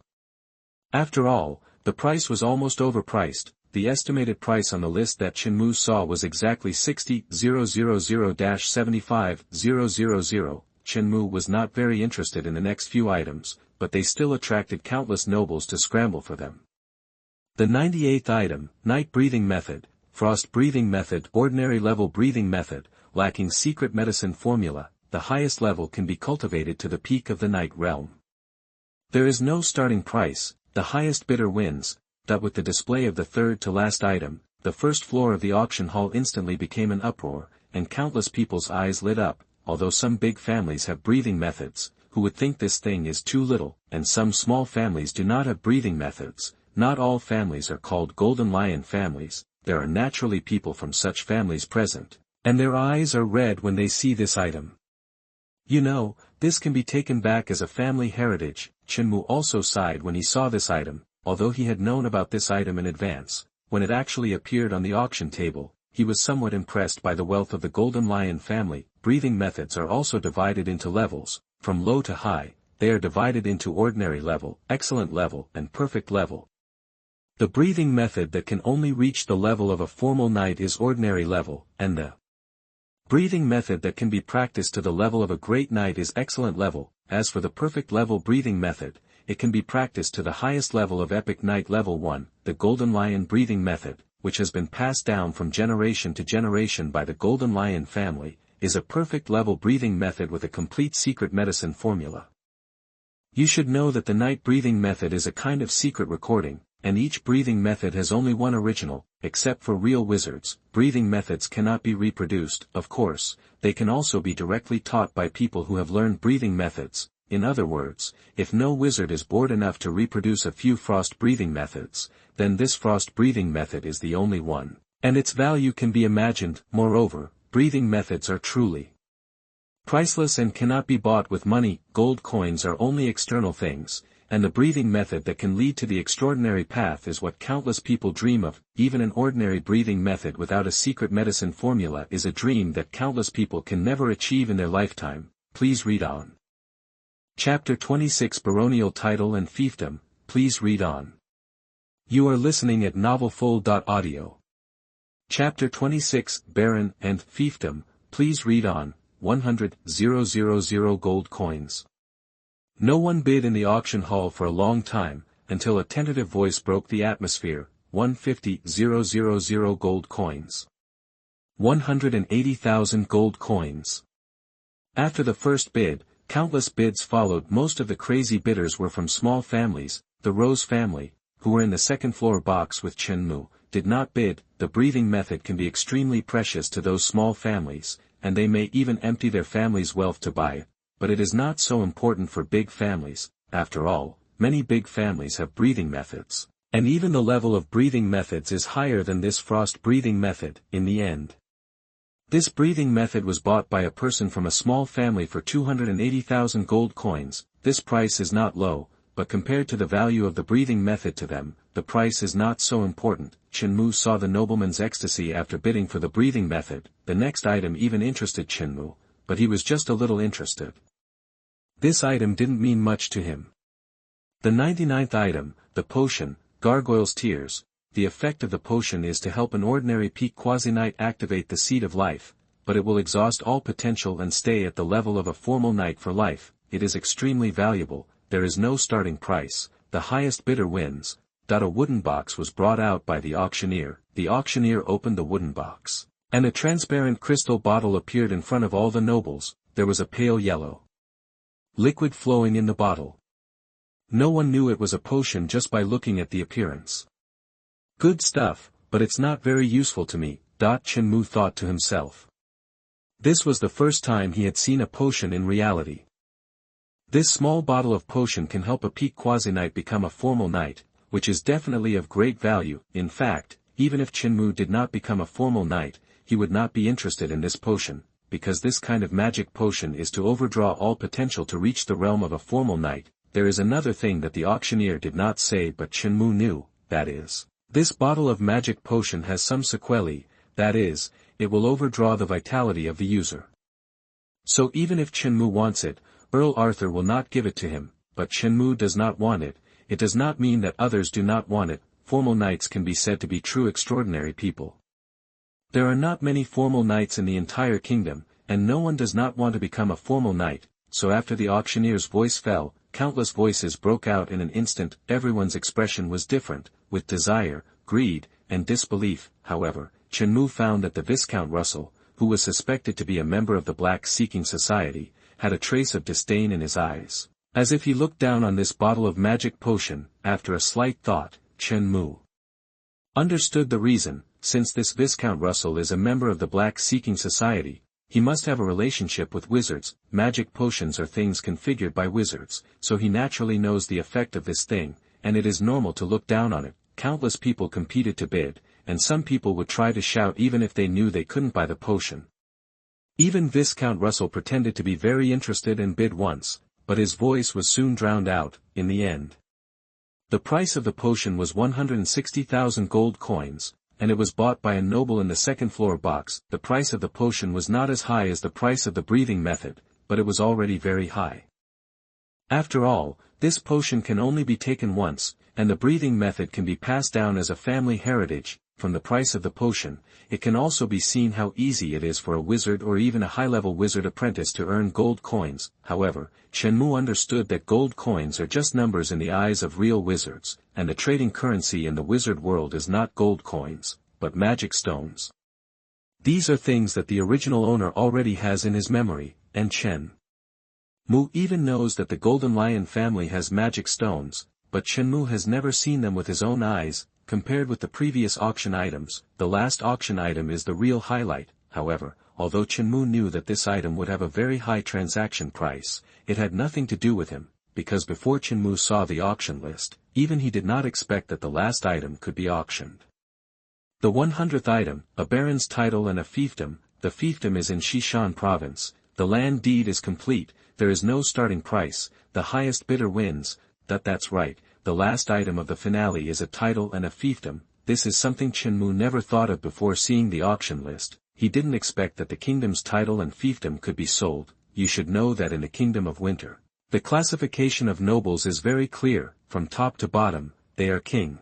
After all, the price was almost overpriced. The estimated price on the list that Chenmu saw was exactly 60,000-75,000. Chenmu was not very interested in the next few items, but they still attracted countless nobles to scramble for them. The 98th item, Night Breathing Method, Frost Breathing Method, Ordinary Level Breathing Method, lacking Secret Medicine Formula. The highest level can be cultivated to the peak of the Night Realm. There is no starting price, the highest bidder wins. With the display of the third to last item, the first floor of the auction hall instantly became an uproar, and countless people's eyes lit up. Although some big families have breathing methods, who would think this thing is too little, and some small families do not have breathing methods. Not all families are called Golden Lion families. There are naturally people from such families present, and their eyes are red when they see this item. You know, this can be taken back as a family heritage. Chenmu also sighed when he saw this item. Although he had known about this item in advance, when it actually appeared on the auction table, he was somewhat impressed by the wealth of the Golden Lion family. Breathing methods are also divided into levels. From low to high, they are divided into ordinary level, excellent level, and perfect level. The breathing method that can only reach the level of a formal knight is ordinary level, and the breathing method that can be practiced to the level of a great knight is excellent level. As for the perfect level breathing method, it can be practiced to the highest level of Epic Knight Level 1, the Golden Lion Breathing Method, which has been passed down from generation to generation by the Golden Lion family, is a perfect level breathing method with a complete secret medicine formula. You should know that the Night Breathing Method is a kind of secret recording, and each breathing method has only one original. Except for real wizards, breathing methods cannot be reproduced. Of course, they can also be directly taught by people who have learned breathing methods. In other words, if no wizard is bored enough to reproduce a few frost breathing methods, then this frost breathing method is the only one, and its value can be imagined. Moreover, breathing methods are truly priceless and cannot be bought with money. Gold coins are only external things. and the breathing method that can lead to the extraordinary path is what countless people dream of. Even an ordinary breathing method without a secret medicine formula is a dream that countless people can never achieve in their lifetime. Please read on. Chapter 26 Baronial Title and Fiefdom, please read on. You are listening at NovelFull.audio. Chapter 26 Baron and Fiefdom, please read on. 100,000 gold coins. No one bid in the auction hall for a long time, until a tentative voice broke the atmosphere. 150,000 gold coins. 180,000 gold coins. After the first bid, countless bids followed. Most of the crazy bidders were from small families. The Rose family, who were in the second-floor box with Chenmu, did not bid. The breathing method can be extremely precious to those small families, and they may even empty their family's wealth to buy it, but it is not so important for big families. After all, many big families have breathing methods, and even the level of breathing methods is higher than this frost breathing method. In the end, this breathing method was bought by a person from a small family for 280,000 gold coins. This price is not low, but compared to the value of the breathing method to them, the price is not so important. Chenmu saw the nobleman's ecstasy after bidding for the breathing method. The next item even interested Chenmu, but he was just a little interested. This item didn't mean much to him. The 99th item, the potion, Gargoyle's Tears. The effect of the potion is to help an ordinary peak quasi-knight activate the Seed of Life, but it will exhaust all potential and stay at the level of a formal knight for life. It is extremely valuable. There is no starting price. The highest bidder wins. A wooden box was brought out by the auctioneer. The auctioneer opened the wooden box, and a transparent crystal bottle appeared in front of all the nobles. There was a pale yellow liquid flowing in the bottle. No one knew it was a potion just by looking at the appearance. Good stuff, but it's not very useful to me, Chenmu thought to himself. This was the first time he had seen a potion in reality. This small bottle of potion can help a peak quasi-knight become a formal knight, which is definitely of great value. In fact, even if Chenmu did not become a formal knight, he would not be interested in this potion, because this kind of magic potion is to overdraw all potential to reach the realm of a formal knight. There is another thing that the auctioneer did not say but Chenmu knew, that is, this bottle of magic potion has some sequelae, that is, it will overdraw the vitality of the user. So even if Chenmu wants it, Earl Arthur will not give it to him, but Chenmu does not want it. It does not mean that others do not want it. Formal knights can be said to be true extraordinary people. There are not many formal knights in the entire kingdom, and no one does not want to become a formal knight. So after the auctioneer's voice fell, countless voices broke out in an instant. Everyone's expression was different, with desire, greed, and disbelief. However, Chenmu found that the Viscount Russell, who was suspected to be a member of the Black Seeking Society, had a trace of disdain in his eyes, as if he looked down on this bottle of magic potion. After a slight thought, Chenmu understood the reason. Since this Viscount Russell is a member of the Black Seeking Society, he must have a relationship with wizards. Magic potions are things configured by wizards, so he naturally knows the effect of this thing, and it is normal to look down on it. Countless people competed to bid, and some people would try to shout even if they knew they couldn't buy the potion. Even Viscount Russell pretended to be very interested and bid once, but his voice was soon drowned out. In the end, the price of the potion was 160,000 gold coins, and it was bought by a noble in the second-floor box. The price of the potion was not as high as the price of the breathing method, but it was already very high. After all, this potion can only be taken once, and the breathing method can be passed down as a family heritage. From the price of the potion, it can also be seen how easy it is for a wizard or even a high-level wizard apprentice to earn gold coins. However, Chenmu understood that gold coins are just numbers in the eyes of real wizards, and the trading currency in the wizard world is not gold coins, but magic stones. These are things that the original owner already has in his memory, and Chenmu even knows that the Golden Lion family has magic stones, but Chenmu has never seen them with his own eyes. Compared with the previous auction items, the last auction item is the real highlight. However, although Chenmu knew that this item would have a very high transaction price, it had nothing to do with him, because before Chenmu saw the auction list, even he did not expect that the last item could be auctioned. The 100th item, a baron's title and a fiefdom. The fiefdom is in Shishan province. The land deed is complete. There is no starting price. The highest bidder wins. That's right, the last item of the finale is a title and a fiefdom. This is something Chenmu never thought of before seeing the auction list. He didn't expect that the kingdom's title and fiefdom could be sold. You should know that in the Kingdom of Winter, the classification of nobles is very clear, from top to bottom, they are king,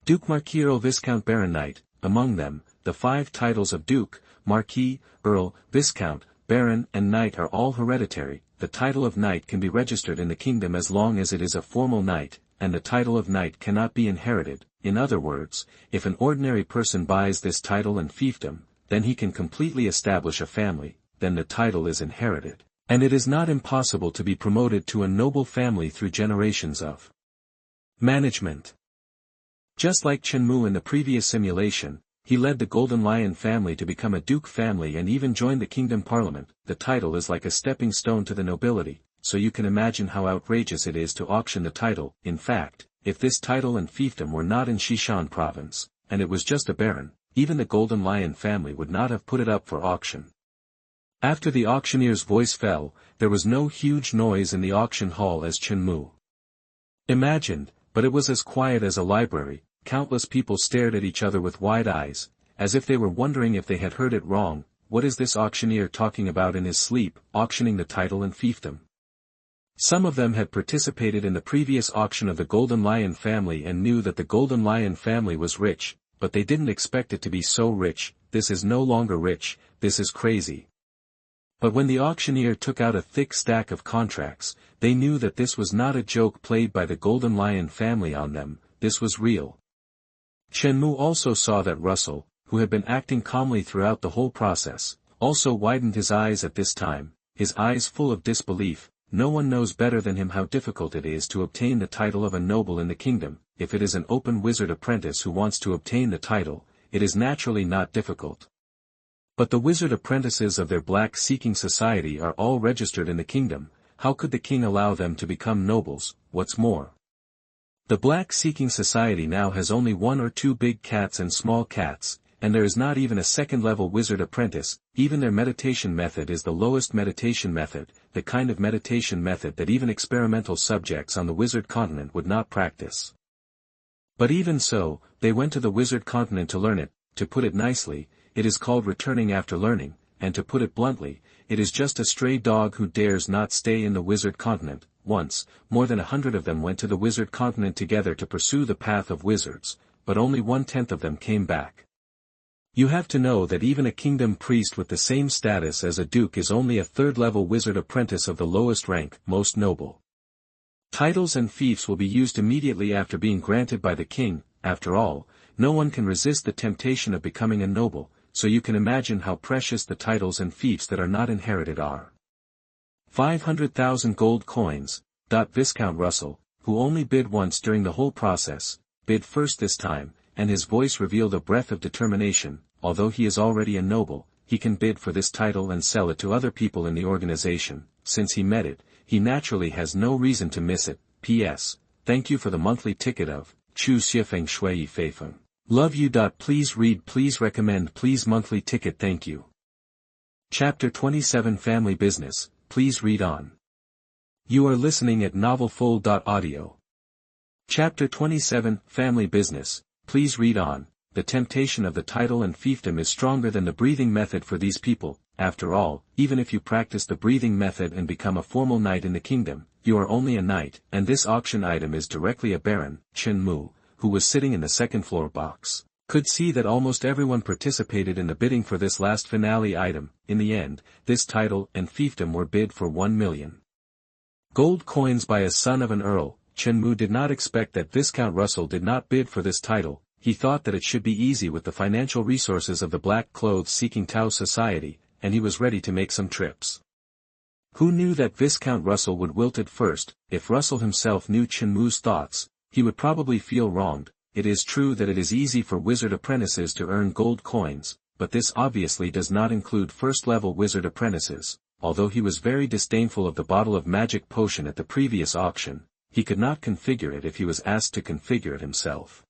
Duke, Marquis, Earl, Viscount, Baron, Knight. Among them, the 5 titles of Duke, Marquis, Earl, Viscount, Baron, and Knight are all hereditary. The title of Knight can be registered in the kingdom as long as it is a formal knight, and the title of Knight cannot be inherited. In other words, if an ordinary person buys this title and fiefdom, then he can completely establish a family, then the title is inherited, and it is not impossible to be promoted to a noble family through generations of management. Just like Chenmu in the previous simulation, he led the Golden Lion family to become a duke family and even joined the kingdom parliament. The title is like a stepping stone to the nobility, so you can imagine how outrageous it is to auction the title. In fact, if this title and fiefdom were not in Shishan province, and it was just a baron, even the Golden Lion family would not have put it up for auction. After the auctioneer's voice fell, there was no huge noise in the auction hall as Chenmu imagined, but it was as quiet as a library. Countless people stared at each other with wide eyes, as if they were wondering if they had heard it wrong. What is this auctioneer talking about in his sleep, auctioning the title and fiefdom? Some of them had participated in the previous auction of the Golden Lion family and knew that the Golden Lion family was rich, but they didn't expect it to be so rich. This is no longer rich, this is crazy. But when the auctioneer took out a thick stack of contracts, they knew that this was not a joke played by the Golden Lion family on them, this was real. Chenmu also saw that Russell, who had been acting calmly throughout the whole process, also widened his eyes at this time, his eyes full of disbelief. No one knows better than him how difficult it is to obtain the title of a noble in the kingdom. If it is an open wizard apprentice who wants to obtain the title, it is naturally not difficult. But the wizard apprentices of their black seeking society are all registered in the kingdom. How could the king allow them to become nobles? What's more, the black seeking society now has only 1 or 2 big cats and small cats, and there is not even a second-level wizard apprentice. Even their meditation method is the lowest meditation method, the kind of meditation method that even experimental subjects on the wizard continent would not practice. But even so, they went to the wizard continent to learn it. To put it nicely, it is called returning after learning, and to put it bluntly, it is just a stray dog who dares not stay in the wizard continent. Once, more than 100 of them went to the wizard continent together to pursue the path of wizards, but only 1/10 of them came back. You have to know that even a kingdom priest with the same status as a duke is only a 3rd-level wizard apprentice of the lowest rank, most noble. Titles and fiefs will be used immediately after being granted by the king. After all, no one can resist the temptation of becoming a noble, so you can imagine how precious the titles and fiefs that are not inherited are. 500,000 gold coins. Viscount Russell, who only bid once during the whole process, bid first this time, and his voice revealed a breath of determination. Although he is already a noble, he can bid for this title and sell it to other people in the organization. Since he met it, he naturally has no reason to miss it. P.S. Thank you for the monthly ticket of Chu Xifeng Shui Feifeng. Love you. Please read, please recommend, please monthly ticket. Thank you. Chapter 27 Family Business. Please read on. You are listening at novelfull.audio. Chapter 27 Family Business. Please read on. The temptation of the title and fiefdom is stronger than the breathing method for these people. After all, even if you practice the breathing method and become a formal knight in the kingdom, you are only a knight, and this auction item is directly a baron. Chenmu, who was sitting in the second-floor box, could see that almost everyone participated in the bidding for this last finale item. In the end, this title and fiefdom were bid for 1 million gold coins by a son of an earl. Chenmu did not expect that Viscount Russell did not bid for this title. He thought that it should be easy with the financial resources of the black clothes seeking Tao society, and he was ready to make some trips. Who knew that Viscount Russell would wilt it first? If Russell himself knew Chenmu's thoughts, he would probably feel wronged. It is true that it is easy for wizard apprentices to earn gold coins, but this obviously does not include first-level wizard apprentices. Although he was very disdainful of the bottle of magic potion at the previous auction, he could not configure it if he was asked to configure it himself.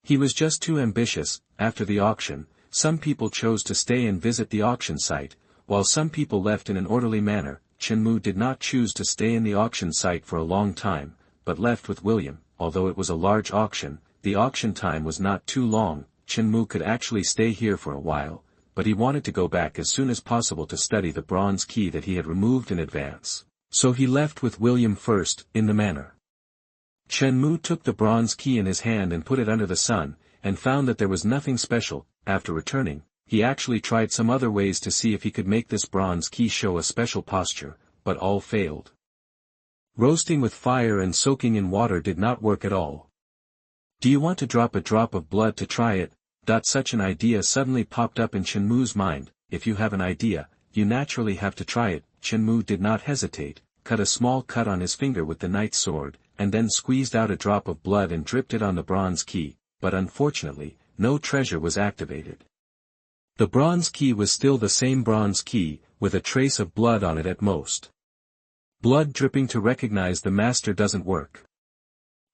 He was just too ambitious. After the auction, some people chose to stay and visit the auction site, while some people left in an orderly manner. Chenmu did not choose to stay in the auction site for a long time, but left with William. Although it was a large auction, the auction time was not too long. Chenmu could actually stay here for a while, but he wanted to go back as soon as possible to study the bronze key that he had removed in advance. So he left with William first, in the manor. Chenmu took the bronze key in his hand and put it under the sun, and found that there was nothing special. After returning, he actually tried some other ways to see if he could make this bronze key show a special posture, but all failed. Roasting with fire and soaking in water did not work at all. Do you want to drop a drop of blood to try it? Such an idea suddenly popped up in Chenmu's mind. If you have an idea, you naturally have to try it. Chenmu did not hesitate, cut a small cut on his finger with the knight's sword, and then squeezed out a drop of blood and dripped it on the bronze key, but unfortunately, no treasure was activated. The bronze key was still the same bronze key, with a trace of blood on it at most. Blood dripping to recognize the master doesn't work.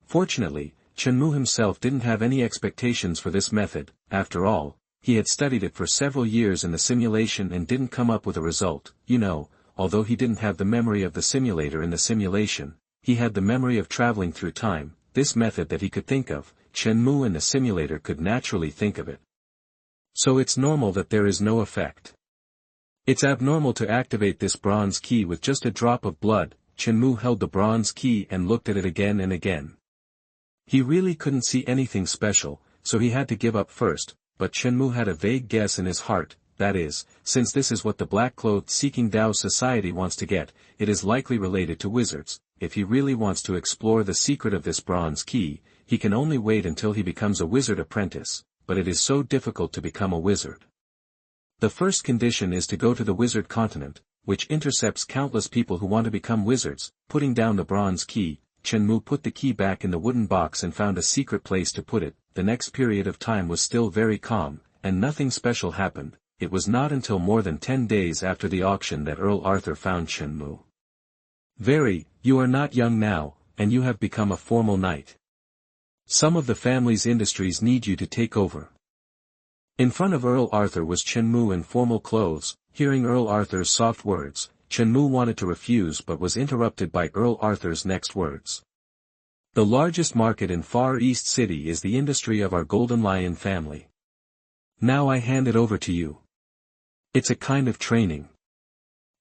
Fortunately, Chenmu himself didn't have any expectations for this method. After all, he had studied it for several years in the simulation and didn't come up with a result. Although he didn't have the memory of the simulator in the simulation, he had the memory of traveling through time. This method that he could think of, Chenmu in the simulator could naturally think of it. So it's normal that there is no effect. It's abnormal to activate this bronze key with just a drop of blood. Chenmu held the bronze key and looked at it again and again. He really couldn't see anything special, so he had to give up first, but Chenmu had a vague guess in his heart. That is, since this is what the black-clothed seeking Dao society wants to get, it is likely related to wizards. If he really wants to explore the secret of this bronze key, he can only wait until he becomes a wizard apprentice, but it is so difficult to become a wizard. The first condition is to go to the wizard continent, which intercepts countless people who want to become wizards. Putting down the bronze key, Chenmu put the key back in the wooden box and found a secret place to put it. The next period of time was still very calm, and nothing special happened. It was not until more than 10 days after the auction that Earl Arthur found Chenmu. You are not young now, and you have become a formal knight. Some of the family's industries need you to take over. In front of Earl Arthur was Chenmu in formal clothes. Hearing Earl Arthur's soft words, Chenmu wanted to refuse but was interrupted by Earl Arthur's next words. The largest market in Far East City is the industry of our Golden Lion family. Now I hand it over to you. It's a kind of training.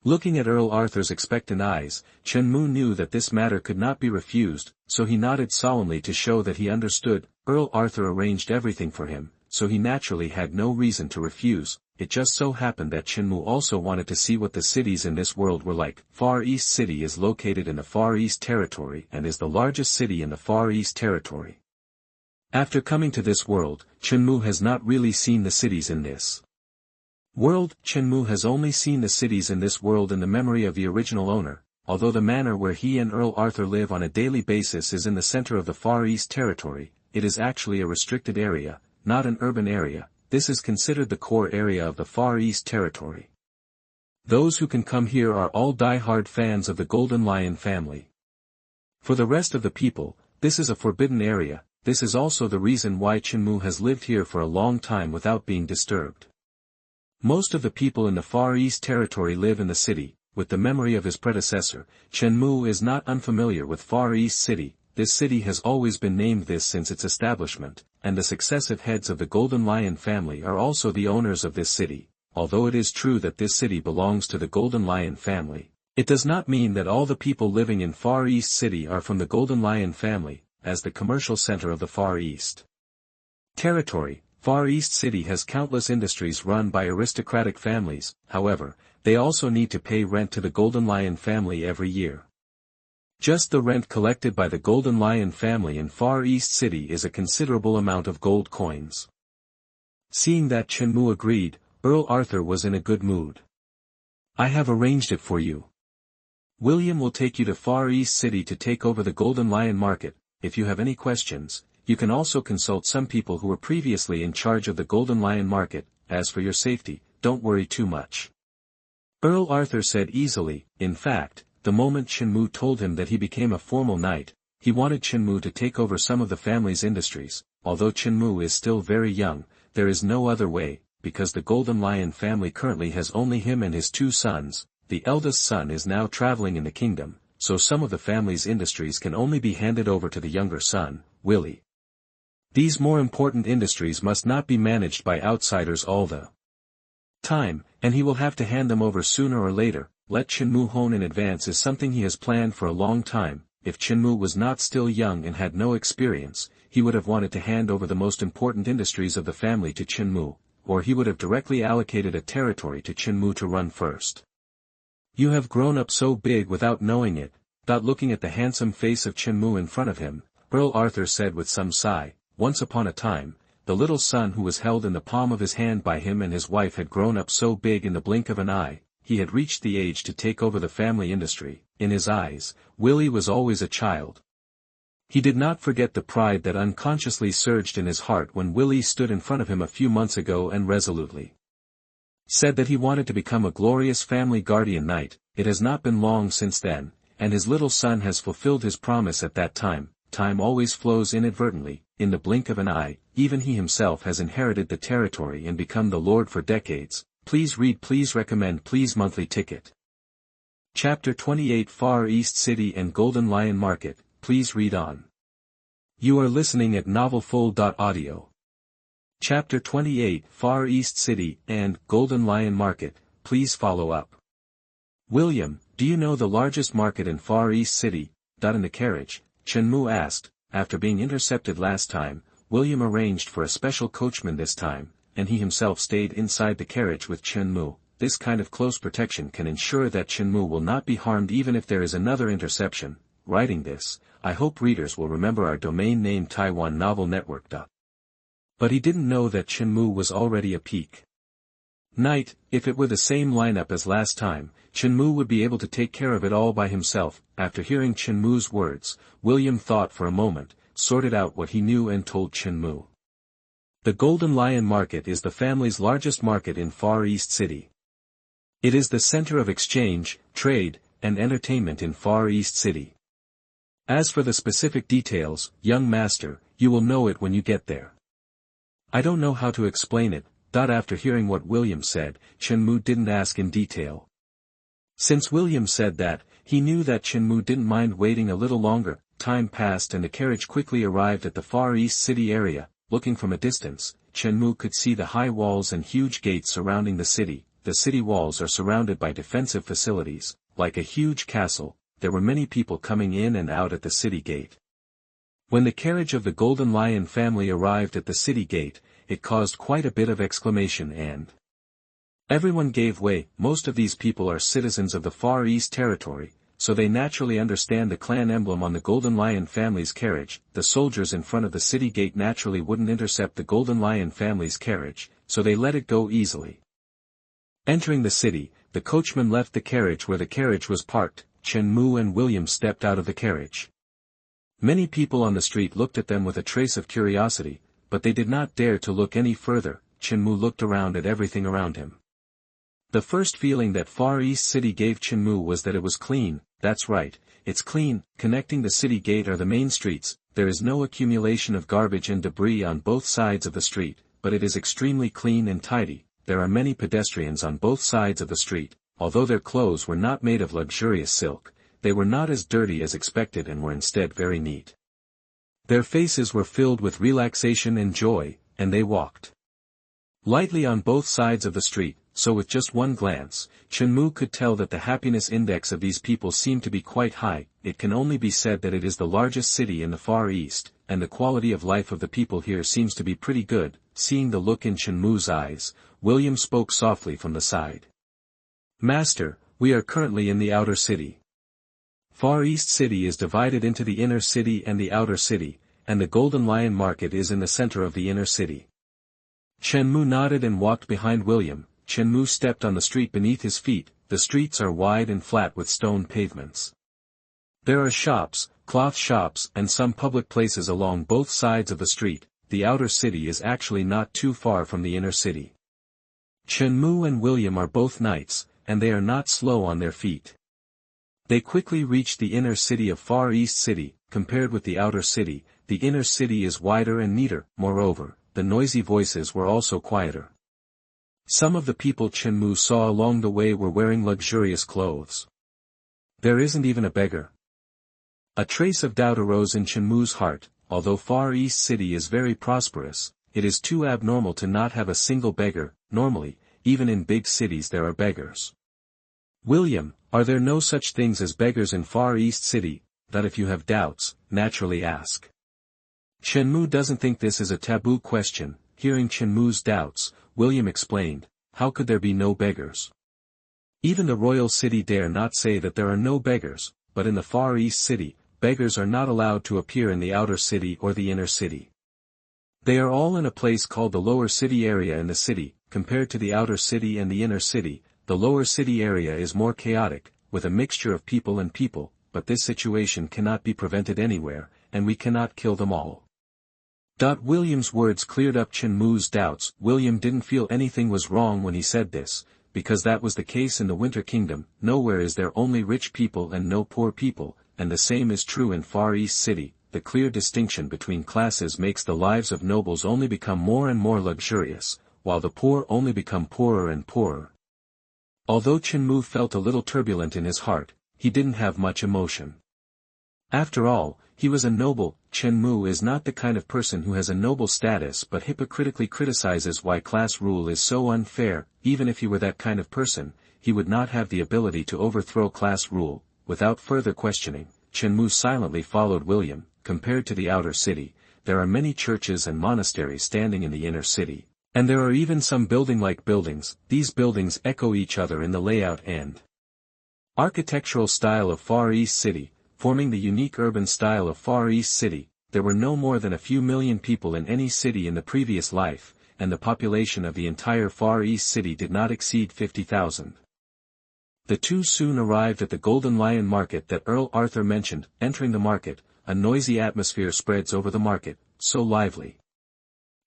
Looking at Earl Arthur's expectant eyes, Chenmu knew that this matter could not be refused, so he nodded solemnly to show that he understood. Earl Arthur arranged everything for him, so he naturally had no reason to refuse. It just so happened that Chenmu also wanted to see what the cities in this world were like. Far East City is located in the Far East Territory and is the largest city in the Far East Territory. After coming to this world, Chenmu has not really seen the cities in this world. Chenmu has only seen the cities in this world in the memory of the original owner. Although the manor where he and Earl Arthur live on a daily basis is in the center of the Far East Territory, it is actually a restricted area, not an urban area. This is considered the core area of the Far East Territory. Those who can come here are all die-hard fans of the Golden Lion family. For the rest of the people, this is a forbidden area. This is also the reason why Chenmu has lived here for a long time without being disturbed. Most of the people in the Far East Territory live in the city. With the memory of his predecessor, Chenmu is not unfamiliar with Far East City. This city has always been named this since its establishment, and the successive heads of the Golden Lion family are also the owners of this city. Although it is true that this city belongs to the Golden Lion family, it does not mean that all the people living in Far East City are from the Golden Lion family. As the commercial center of the Far East Territory, Far East City has countless industries run by aristocratic families. However, they also need to pay rent to the Golden Lion family every year. Just the rent collected by the Golden Lion family in Far East City is a considerable amount of gold coins. Seeing that Chenmu agreed, Earl Arthur was in a good mood. I have arranged it for you. William will take you to Far East City to take over the Golden Lion market. If you have any questions, you can also consult some people who were previously in charge of the Golden Lion market. As for your safety, don't worry too much. Earl Arthur said easily. In fact, the moment Chenmu told him that he became a formal knight, he wanted Chenmu to take over some of the family's industries. Although Chenmu is still very young, there is no other way, because the Golden Lion family currently has only him and his 2 sons. The eldest son is now traveling in the kingdom, so some of the family's industries can only be handed over to the younger son, Willie. These more important industries must not be managed by outsiders all the time, and he will have to hand them over sooner or later. Let Chenmu hone in advance is something he has planned for a long time. If Chenmu was not still young and had no experience, he would have wanted to hand over the most important industries of the family to Chenmu, or he would have directly allocated a territory to Chenmu to run first. You have grown up so big without knowing it. Looking at the handsome face of Chenmu in front of him, Earl Arthur said with some sigh, once upon a time, the little son who was held in the palm of his hand by him and his wife had grown up so big in the blink of an eye. He had reached the age to take over the family industry. In his eyes, Willie was always a child. He did not forget the pride that unconsciously surged in his heart when Willie stood in front of him a few months ago and resolutely said that he wanted to become a glorious family guardian knight. It has not been long since then, and his little son has fulfilled his promise at that time. Time always flows inadvertently, in the blink of an eye. Even he himself has inherited the territory and become the lord for decades. Please read, please recommend, please monthly ticket. Chapter 28 Far East City and Golden Lion Market, please read on. You are listening at novelfull.audio. Chapter 28 Far East City and Golden Lion Market, please follow up. William, do you know the largest market in Far East City? In the carriage, Chenmu asked. After being intercepted last time, William arranged for a special coachman this time, and he himself stayed inside the carriage with Chenmu. This kind of close protection can ensure that Chenmu will not be harmed even if there is another interception. Writing this, I hope readers will remember our domain name Taiwan Novel Network. But he didn't know that Chenmu was already a peak knight. If it were the same lineup as last time, Chenmu would be able to take care of it all by himself. After hearing Chenmu's words, William thought for a moment, sorted out what he knew and told Chenmu. The Golden Lion Market is the family's largest market in Far East City. It is the center of exchange, trade, and entertainment in Far East City. As for the specific details, young master, you will know it when you get there. I don't know how to explain it. After hearing what William said, Chenmu didn't ask in detail. Since William said that, he knew that Chenmu didn't mind waiting a little longer. Time passed and the carriage quickly arrived at the Far East City area. Looking from a distance, Chenmu could see the high walls and huge gates surrounding the city. The city walls are surrounded by defensive facilities, like a huge castle. There were many people coming in and out at the city gate. When the carriage of the Golden Lion family arrived at the city gate, it caused quite a bit of exclamation and everyone gave way. Most of these people are citizens of the Far East Territory, so they naturally understand the clan emblem on the Golden Lion family's carriage. The soldiers in front of the city gate naturally wouldn't intercept the Golden Lion family's carriage, so they let it go easily. Entering the city, the coachman left the carriage where the carriage was parked. Chenmu and William stepped out of the carriage. Many people on the street looked at them with a trace of curiosity, but they did not dare to look any further. Chenmu looked around at everything around him. The first feeling that Far East City gave Chenmu was that it was clean. That's right, it's clean. Connecting the city gate are the main streets. There is no accumulation of garbage and debris on both sides of the street, but it is extremely clean and tidy. There are many pedestrians on both sides of the street. Although their clothes were not made of luxurious silk, they were not as dirty as expected and were instead very neat. Their faces were filled with relaxation and joy, and they walked lightly on both sides of the street, so with just one glance, Chenmu could tell that the happiness index of these people seemed to be quite high. It can only be said that it is the largest city in the Far East, and the quality of life of the people here seems to be pretty good. Seeing the look in Chenmu's eyes, William spoke softly from the side. Master, we are currently in the outer city. Far East City is divided into the inner city and the outer city, and the Golden Lion Market is in the center of the inner city. Chenmu nodded and walked behind William. Chenmu stepped on the street beneath his feet. The streets are wide and flat with stone pavements. There are shops, cloth shops and some public places along both sides of the street. The outer city is actually not too far from the inner city. Chenmu and William are both knights, and they are not slow on their feet. They quickly reached the inner city of Far East City. Compared with the outer city, the inner city is wider and neater. Moreover, the noisy voices were also quieter. Some of the people Chenmu saw along the way were wearing luxurious clothes. There isn't even a beggar. A trace of doubt arose in Chenmu's heart. Although Far East City is very prosperous, it is too abnormal to not have a single beggar. Normally, even in big cities there are beggars. William, are there no such things as beggars in Far East City? That if you have doubts, naturally ask. Chenmu doesn't think this is a taboo question. Hearing Chenmu's doubts, William explained, how could there be no beggars? Even the royal city dare not say that there are no beggars, but in the Far East City, beggars are not allowed to appear in the outer city or the inner city. They are all in a place called the lower city area in the city. Compared to the outer city and the inner city, the lower city area is more chaotic, with a mixture of people and people, but this situation cannot be prevented anywhere, and we cannot kill them all. William's words cleared up Chenmu's doubts. William didn't feel anything was wrong when he said this, because that was the case in the Winter Kingdom. Nowhere is there only rich people and no poor people, and the same is true in Far East City. The clear distinction between classes makes the lives of nobles only become more and more luxurious, while the poor only become poorer and poorer. Although Chenmu felt a little turbulent in his heart, he didn't have much emotion. After all, he was a noble. Chenmu is not the kind of person who has a noble status but hypocritically criticizes why class rule is so unfair. Even if he were that kind of person, he would not have the ability to overthrow class rule. Without further questioning, Chenmu silently followed William. Compared to the outer city, there are many churches and monasteries standing in the inner city, and there are even some building-like buildings. These buildings echo each other in the layout and architectural style of Far East City, forming the unique urban style of Far East City. There were no more than a few million people in any city in the previous life, and the population of the entire Far East City did not exceed 50,000. The two soon arrived at the Golden Lion Market that Earl Arthur mentioned. Entering the market, a noisy atmosphere spreads over the market, so lively.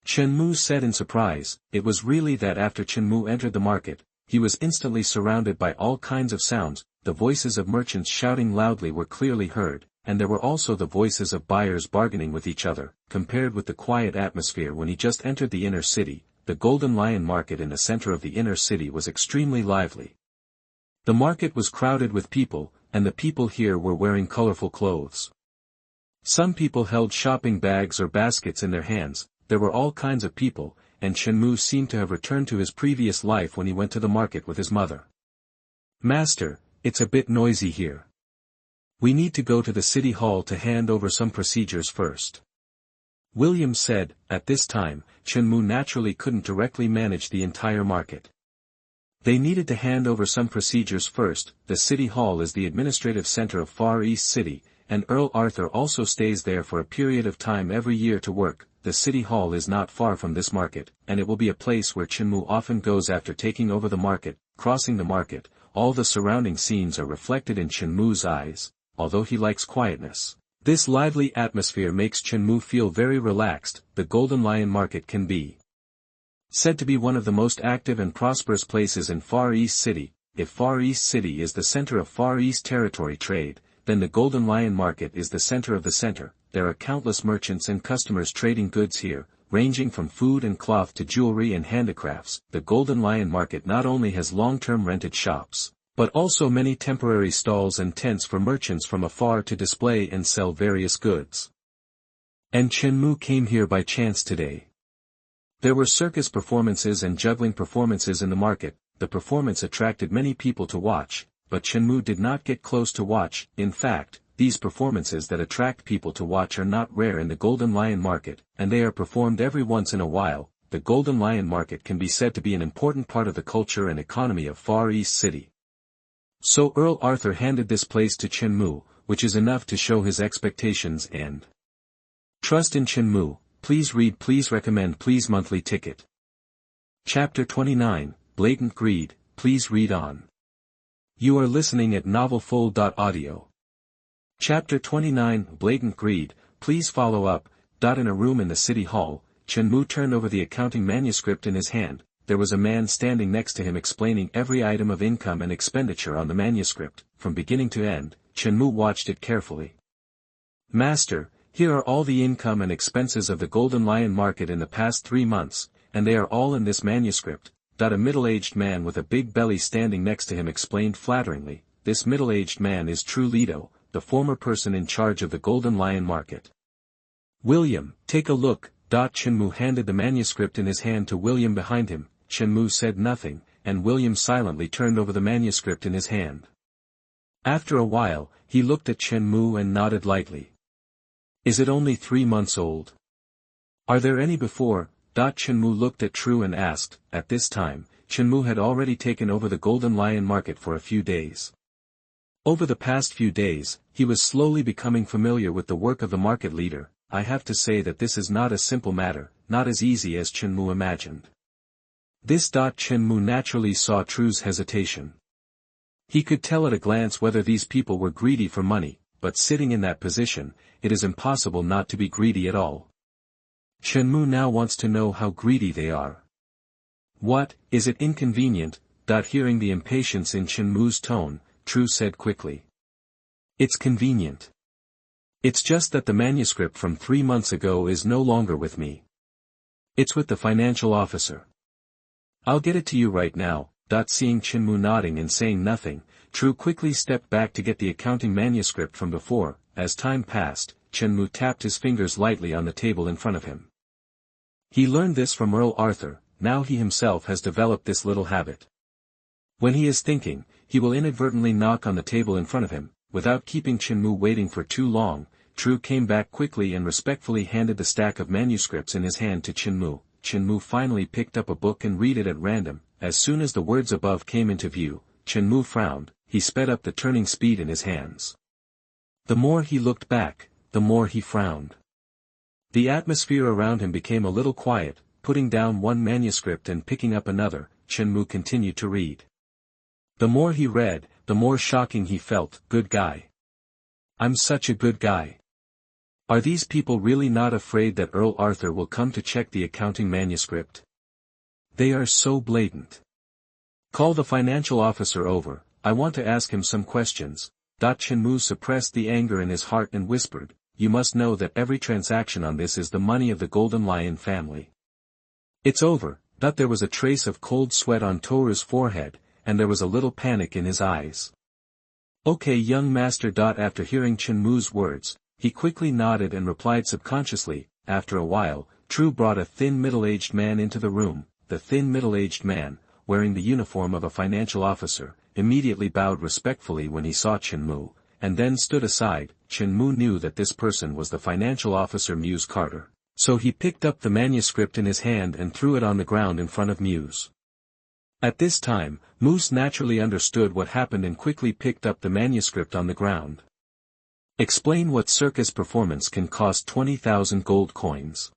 Chenmu said in surprise. It was really that after Chenmu entered the market, he was instantly surrounded by all kinds of sounds. The voices of merchants shouting loudly were clearly heard, and there were also the voices of buyers bargaining with each other. Compared with the quiet atmosphere when he just entered the inner city, the Golden Lion Market in the center of the inner city was extremely lively. The market was crowded with people, and the people here were wearing colorful clothes. Some people held shopping bags or baskets in their hands. There were all kinds of people, and Chenmu seemed to have returned to his previous life when he went to the market with his mother. Master, it's a bit noisy here. We need to go to the city hall to hand over some procedures first. William said. At this time, Chenmu naturally couldn't directly manage the entire market. They needed to hand over some procedures first. The city hall is the administrative center of Far East City, and Earl Arthur also stays there for a period of time every year to work. The city hall is not far from this market, and it will be a place where Chenmu often goes after taking over the market. Crossing the market, all the surrounding scenes are reflected in Chenmu's eyes. Although he likes quietness, this lively atmosphere makes Chenmu feel very relaxed. The Golden Lion Market can be said to be one of the most active and prosperous places in Far East City. If Far East City is the center of Far East territory trade, then the Golden Lion Market is the center of the center. There are countless merchants and customers trading goods here, ranging from food and cloth to jewelry and handicrafts. The Golden Lion Market not only has long-term rented shops, but also many temporary stalls and tents for merchants from afar to display and sell various goods. And Chenmu came here by chance today. There were circus performances and juggling performances in the market. The performance attracted many people to watch, but Chenmu did not get close to watch. In fact, these performances that attract people to watch are not rare in the Golden Lion Market, and they are performed every once in a while. The Golden Lion Market can be said to be an important part of the culture and economy of Far East City. So Earl Arthur handed this place to Chenmu, which is enough to show his expectations and trust in Chenmu. Please read, please recommend, please monthly ticket. Chapter 29, Blatant Greed. Please read on. You are listening at novelfull.audio. Chapter 29, Blatant Greed. Please follow up. In a room in the city hall, Chenmu turned over the accounting manuscript in his hand. There was a man standing next to him explaining every item of income and expenditure on the manuscript. From beginning to end, Chenmu watched it carefully. Master, here are all the income and expenses of the Golden Lion Market in the past 3 months, and they are all in this manuscript. A middle-aged man with a big belly standing next to him explained flatteringly. this middle-aged man is True Leto, the former person in charge of the Golden Lion market. William, take a look. Chenmu handed the manuscript in his hand to William behind him. Chenmu said nothing, and William silently turned over the manuscript in his hand. After a while, he looked at Chenmu and nodded lightly. Is it only 3 months old? Are there any before? Chenmu looked at True and asked. At this time, Chenmu had already taken over the Golden Lion market for a few days. Over the past few days, he was slowly becoming familiar with the work of the market leader. I have to say that this is not a simple matter, not as easy as Chenmu imagined. This. Chenmu naturally saw True's hesitation. He could tell at a glance whether these people were greedy for money, but sitting in that position, it is impossible not to be greedy at all. Chenmu now wants to know how greedy they are. What, is it inconvenient? Hearing the impatience in Chenmu's tone, True said quickly. It's convenient. It's just that the manuscript from 3 months ago is no longer with me. It's with the financial officer. I'll get it to you right now. Seeing Chenmu nodding and saying nothing, True quickly stepped back to get the accounting manuscript from before. As time passed, Chenmu tapped his fingers lightly on the table in front of him. He learned this from Earl Arthur. Now he himself has developed this little habit. When he is thinking, he will inadvertently knock on the table in front of him. Without keeping Chenmu waiting for too long, True came back quickly and respectfully handed the stack of manuscripts in his hand to Chenmu. Chenmu finally picked up a book and read it at random. As soon as the words above came into view, Chenmu frowned. He sped up the turning speed in his hands. The more he looked back, the more he frowned. The atmosphere around him became a little quiet. Putting down one manuscript and picking up another, Chenmu continued to read. The more he read, the more shocking he felt. Good guy. I'm such a good guy. Are these people really not afraid that Earl Arthur will come to check the accounting manuscript? They are so blatant. Call the financial officer over, I want to ask him some questions. Chenmu suppressed the anger in his heart and whispered, you must know that every transaction on this is the money of the Golden Lion family. It's over. There was a trace of cold sweat on Toru's forehead, and there was a little panic in his eyes. Okay, young master. After hearing Chenmu's words, he quickly nodded and replied subconsciously. After a while, True brought a thin middle-aged man into the room. The thin middle-aged man, wearing the uniform of a financial officer, immediately bowed respectfully when he saw Chenmu, and then stood aside. Chenmu knew that this person was the financial officer Muse Carter, so he picked up the manuscript in his hand and threw it on the ground in front of Muse. At this time, Muse naturally understood what happened and quickly picked up the manuscript on the ground. Explain what circus performance can cost 20,000 gold coins.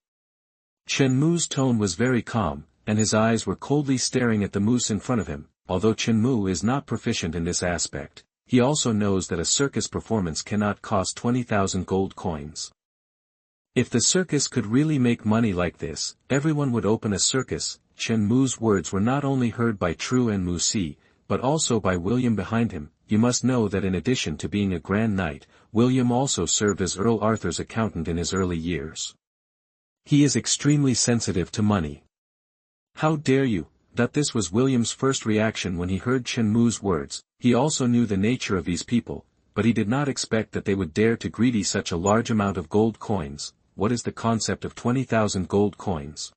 Chenmu's tone was very calm, and his eyes were coldly staring at the moose in front of him. Although Chenmu is not proficient in this aspect, he also knows that a circus performance cannot cost 20,000 gold coins. If the circus could really make money like this, everyone would open a circus. Chenmu's words were not only heard by True and Musi, but also by William behind him. You must know that in addition to being a Grand Knight, William also served as Earl Arthur's accountant in his early years. He is extremely sensitive to money. How dare you? This was William's first reaction when he heard Chenmu's words. He also knew the nature of these people, but he did not expect that they would dare to greedy such a large amount of gold coins. What is the concept of 20,000 gold coins?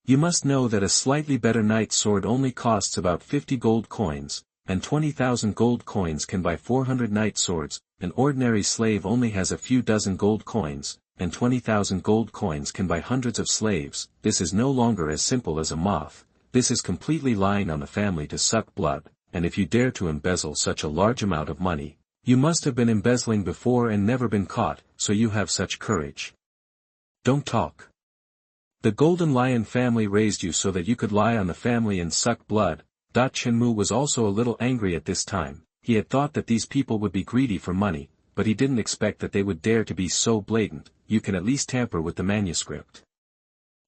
You must know that a slightly better knight's sword only costs about 50 gold coins, and 20,000 gold coins can buy 400 knight swords. An ordinary slave only has a few dozen gold coins, and 20,000 gold coins can buy hundreds of slaves. This is no longer as simple as a moth. This is completely lying on the family to suck blood, and if you dare to embezzle such a large amount of money, you must have been embezzling before and never been caught, so you have such courage. Don't talk. The Golden Lion family raised you so that you could lie on the family and suck blood. Chenmu was also a little angry at this time. He had thought that these people would be greedy for money, but he didn't expect that they would dare to be so blatant. You can at least tamper with the manuscript.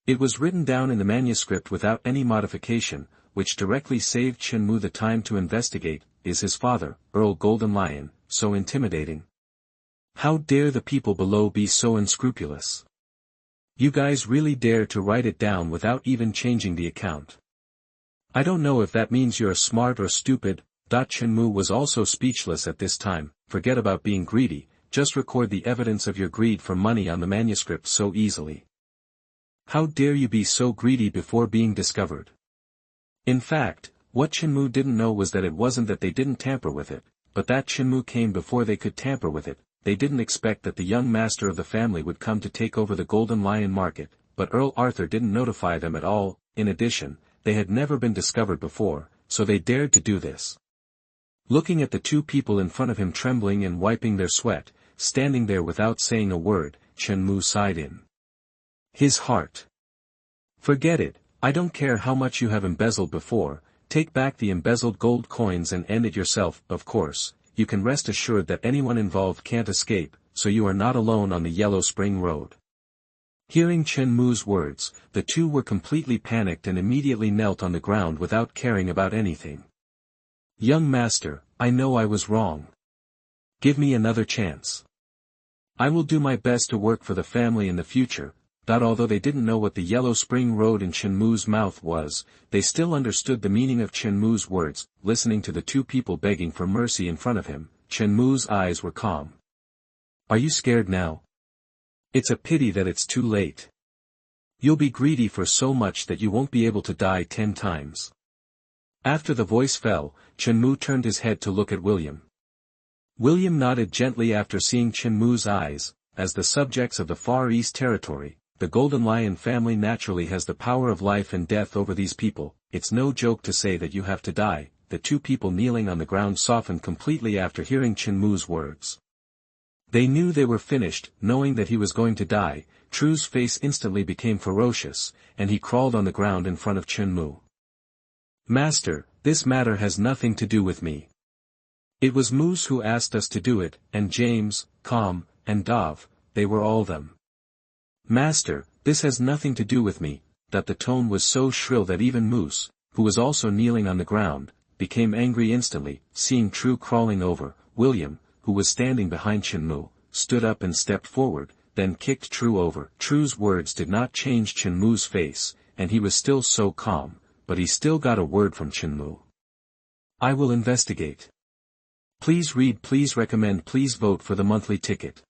It was written down in the manuscript without any modification, which directly saved Chenmu the time to investigate. Is his father, Earl Golden Lion, so intimidating? How dare the people below be so unscrupulous? You guys really dare to write it down without even changing the account. I don't know if that means you're smart or stupid. Chenmu was also speechless at this time. Forget about being greedy, just record the evidence of your greed for money on the manuscript so easily. How dare you be so greedy before being discovered? In fact, what Chenmu didn't know was that it wasn't that they didn't tamper with it, but that Chenmu came before they could tamper with it. They didn't expect that the young master of the family would come to take over the Golden Lion market, but Earl Arthur didn't notify them at all. In addition, they had never been discovered before, so they dared to do this. Looking at the two people in front of him trembling and wiping their sweat, standing there without saying a word, Chenmu sighed in his heart. Forget it, I don't care how much you have embezzled before, take back the embezzled gold coins and end it yourself. Of course, you can rest assured that anyone involved can't escape, so you are not alone on the Yellow Spring Road. Hearing Chenmu's words, the two were completely panicked and immediately knelt on the ground without caring about anything. Young master, I know I was wrong. Give me another chance. I will do my best to work for the family in the future. Although they didn't know what the Yellow Spring Road in Chenmu's mouth was, they still understood the meaning of Chenmu's words. Listening to the two people begging for mercy in front of him, Chenmu's eyes were calm. Are you scared now? It's a pity that it's too late. You'll be greedy for so much that you won't be able to die 10 times. After the voice fell, Chenmu turned his head to look at William. William nodded gently after seeing Chenmu's eyes. As the subjects of the Far East Territory, the Golden Lion family naturally has the power of life and death over these people. It's no joke to say that you have to die. The two people kneeling on the ground softened completely after hearing Chenmu's words. They knew they were finished. Knowing that he was going to die, True's face instantly became ferocious, and he crawled on the ground in front of Chenmu. Master, this matter has nothing to do with me. It was Moose who asked us to do it, and James, Com, and Dov, they were all them. Master, this has nothing to do with me. That the tone was so shrill that even Moose, who was also kneeling on the ground, became angry instantly. Seeing True crawling over, William, who was standing behind Chenmu, stood up and stepped forward, then kicked True over. True's words did not change Chenmu's face, and he was still so calm, but he still got a word from Chenmu. I will investigate. Please read, please recommend, please vote for the monthly ticket.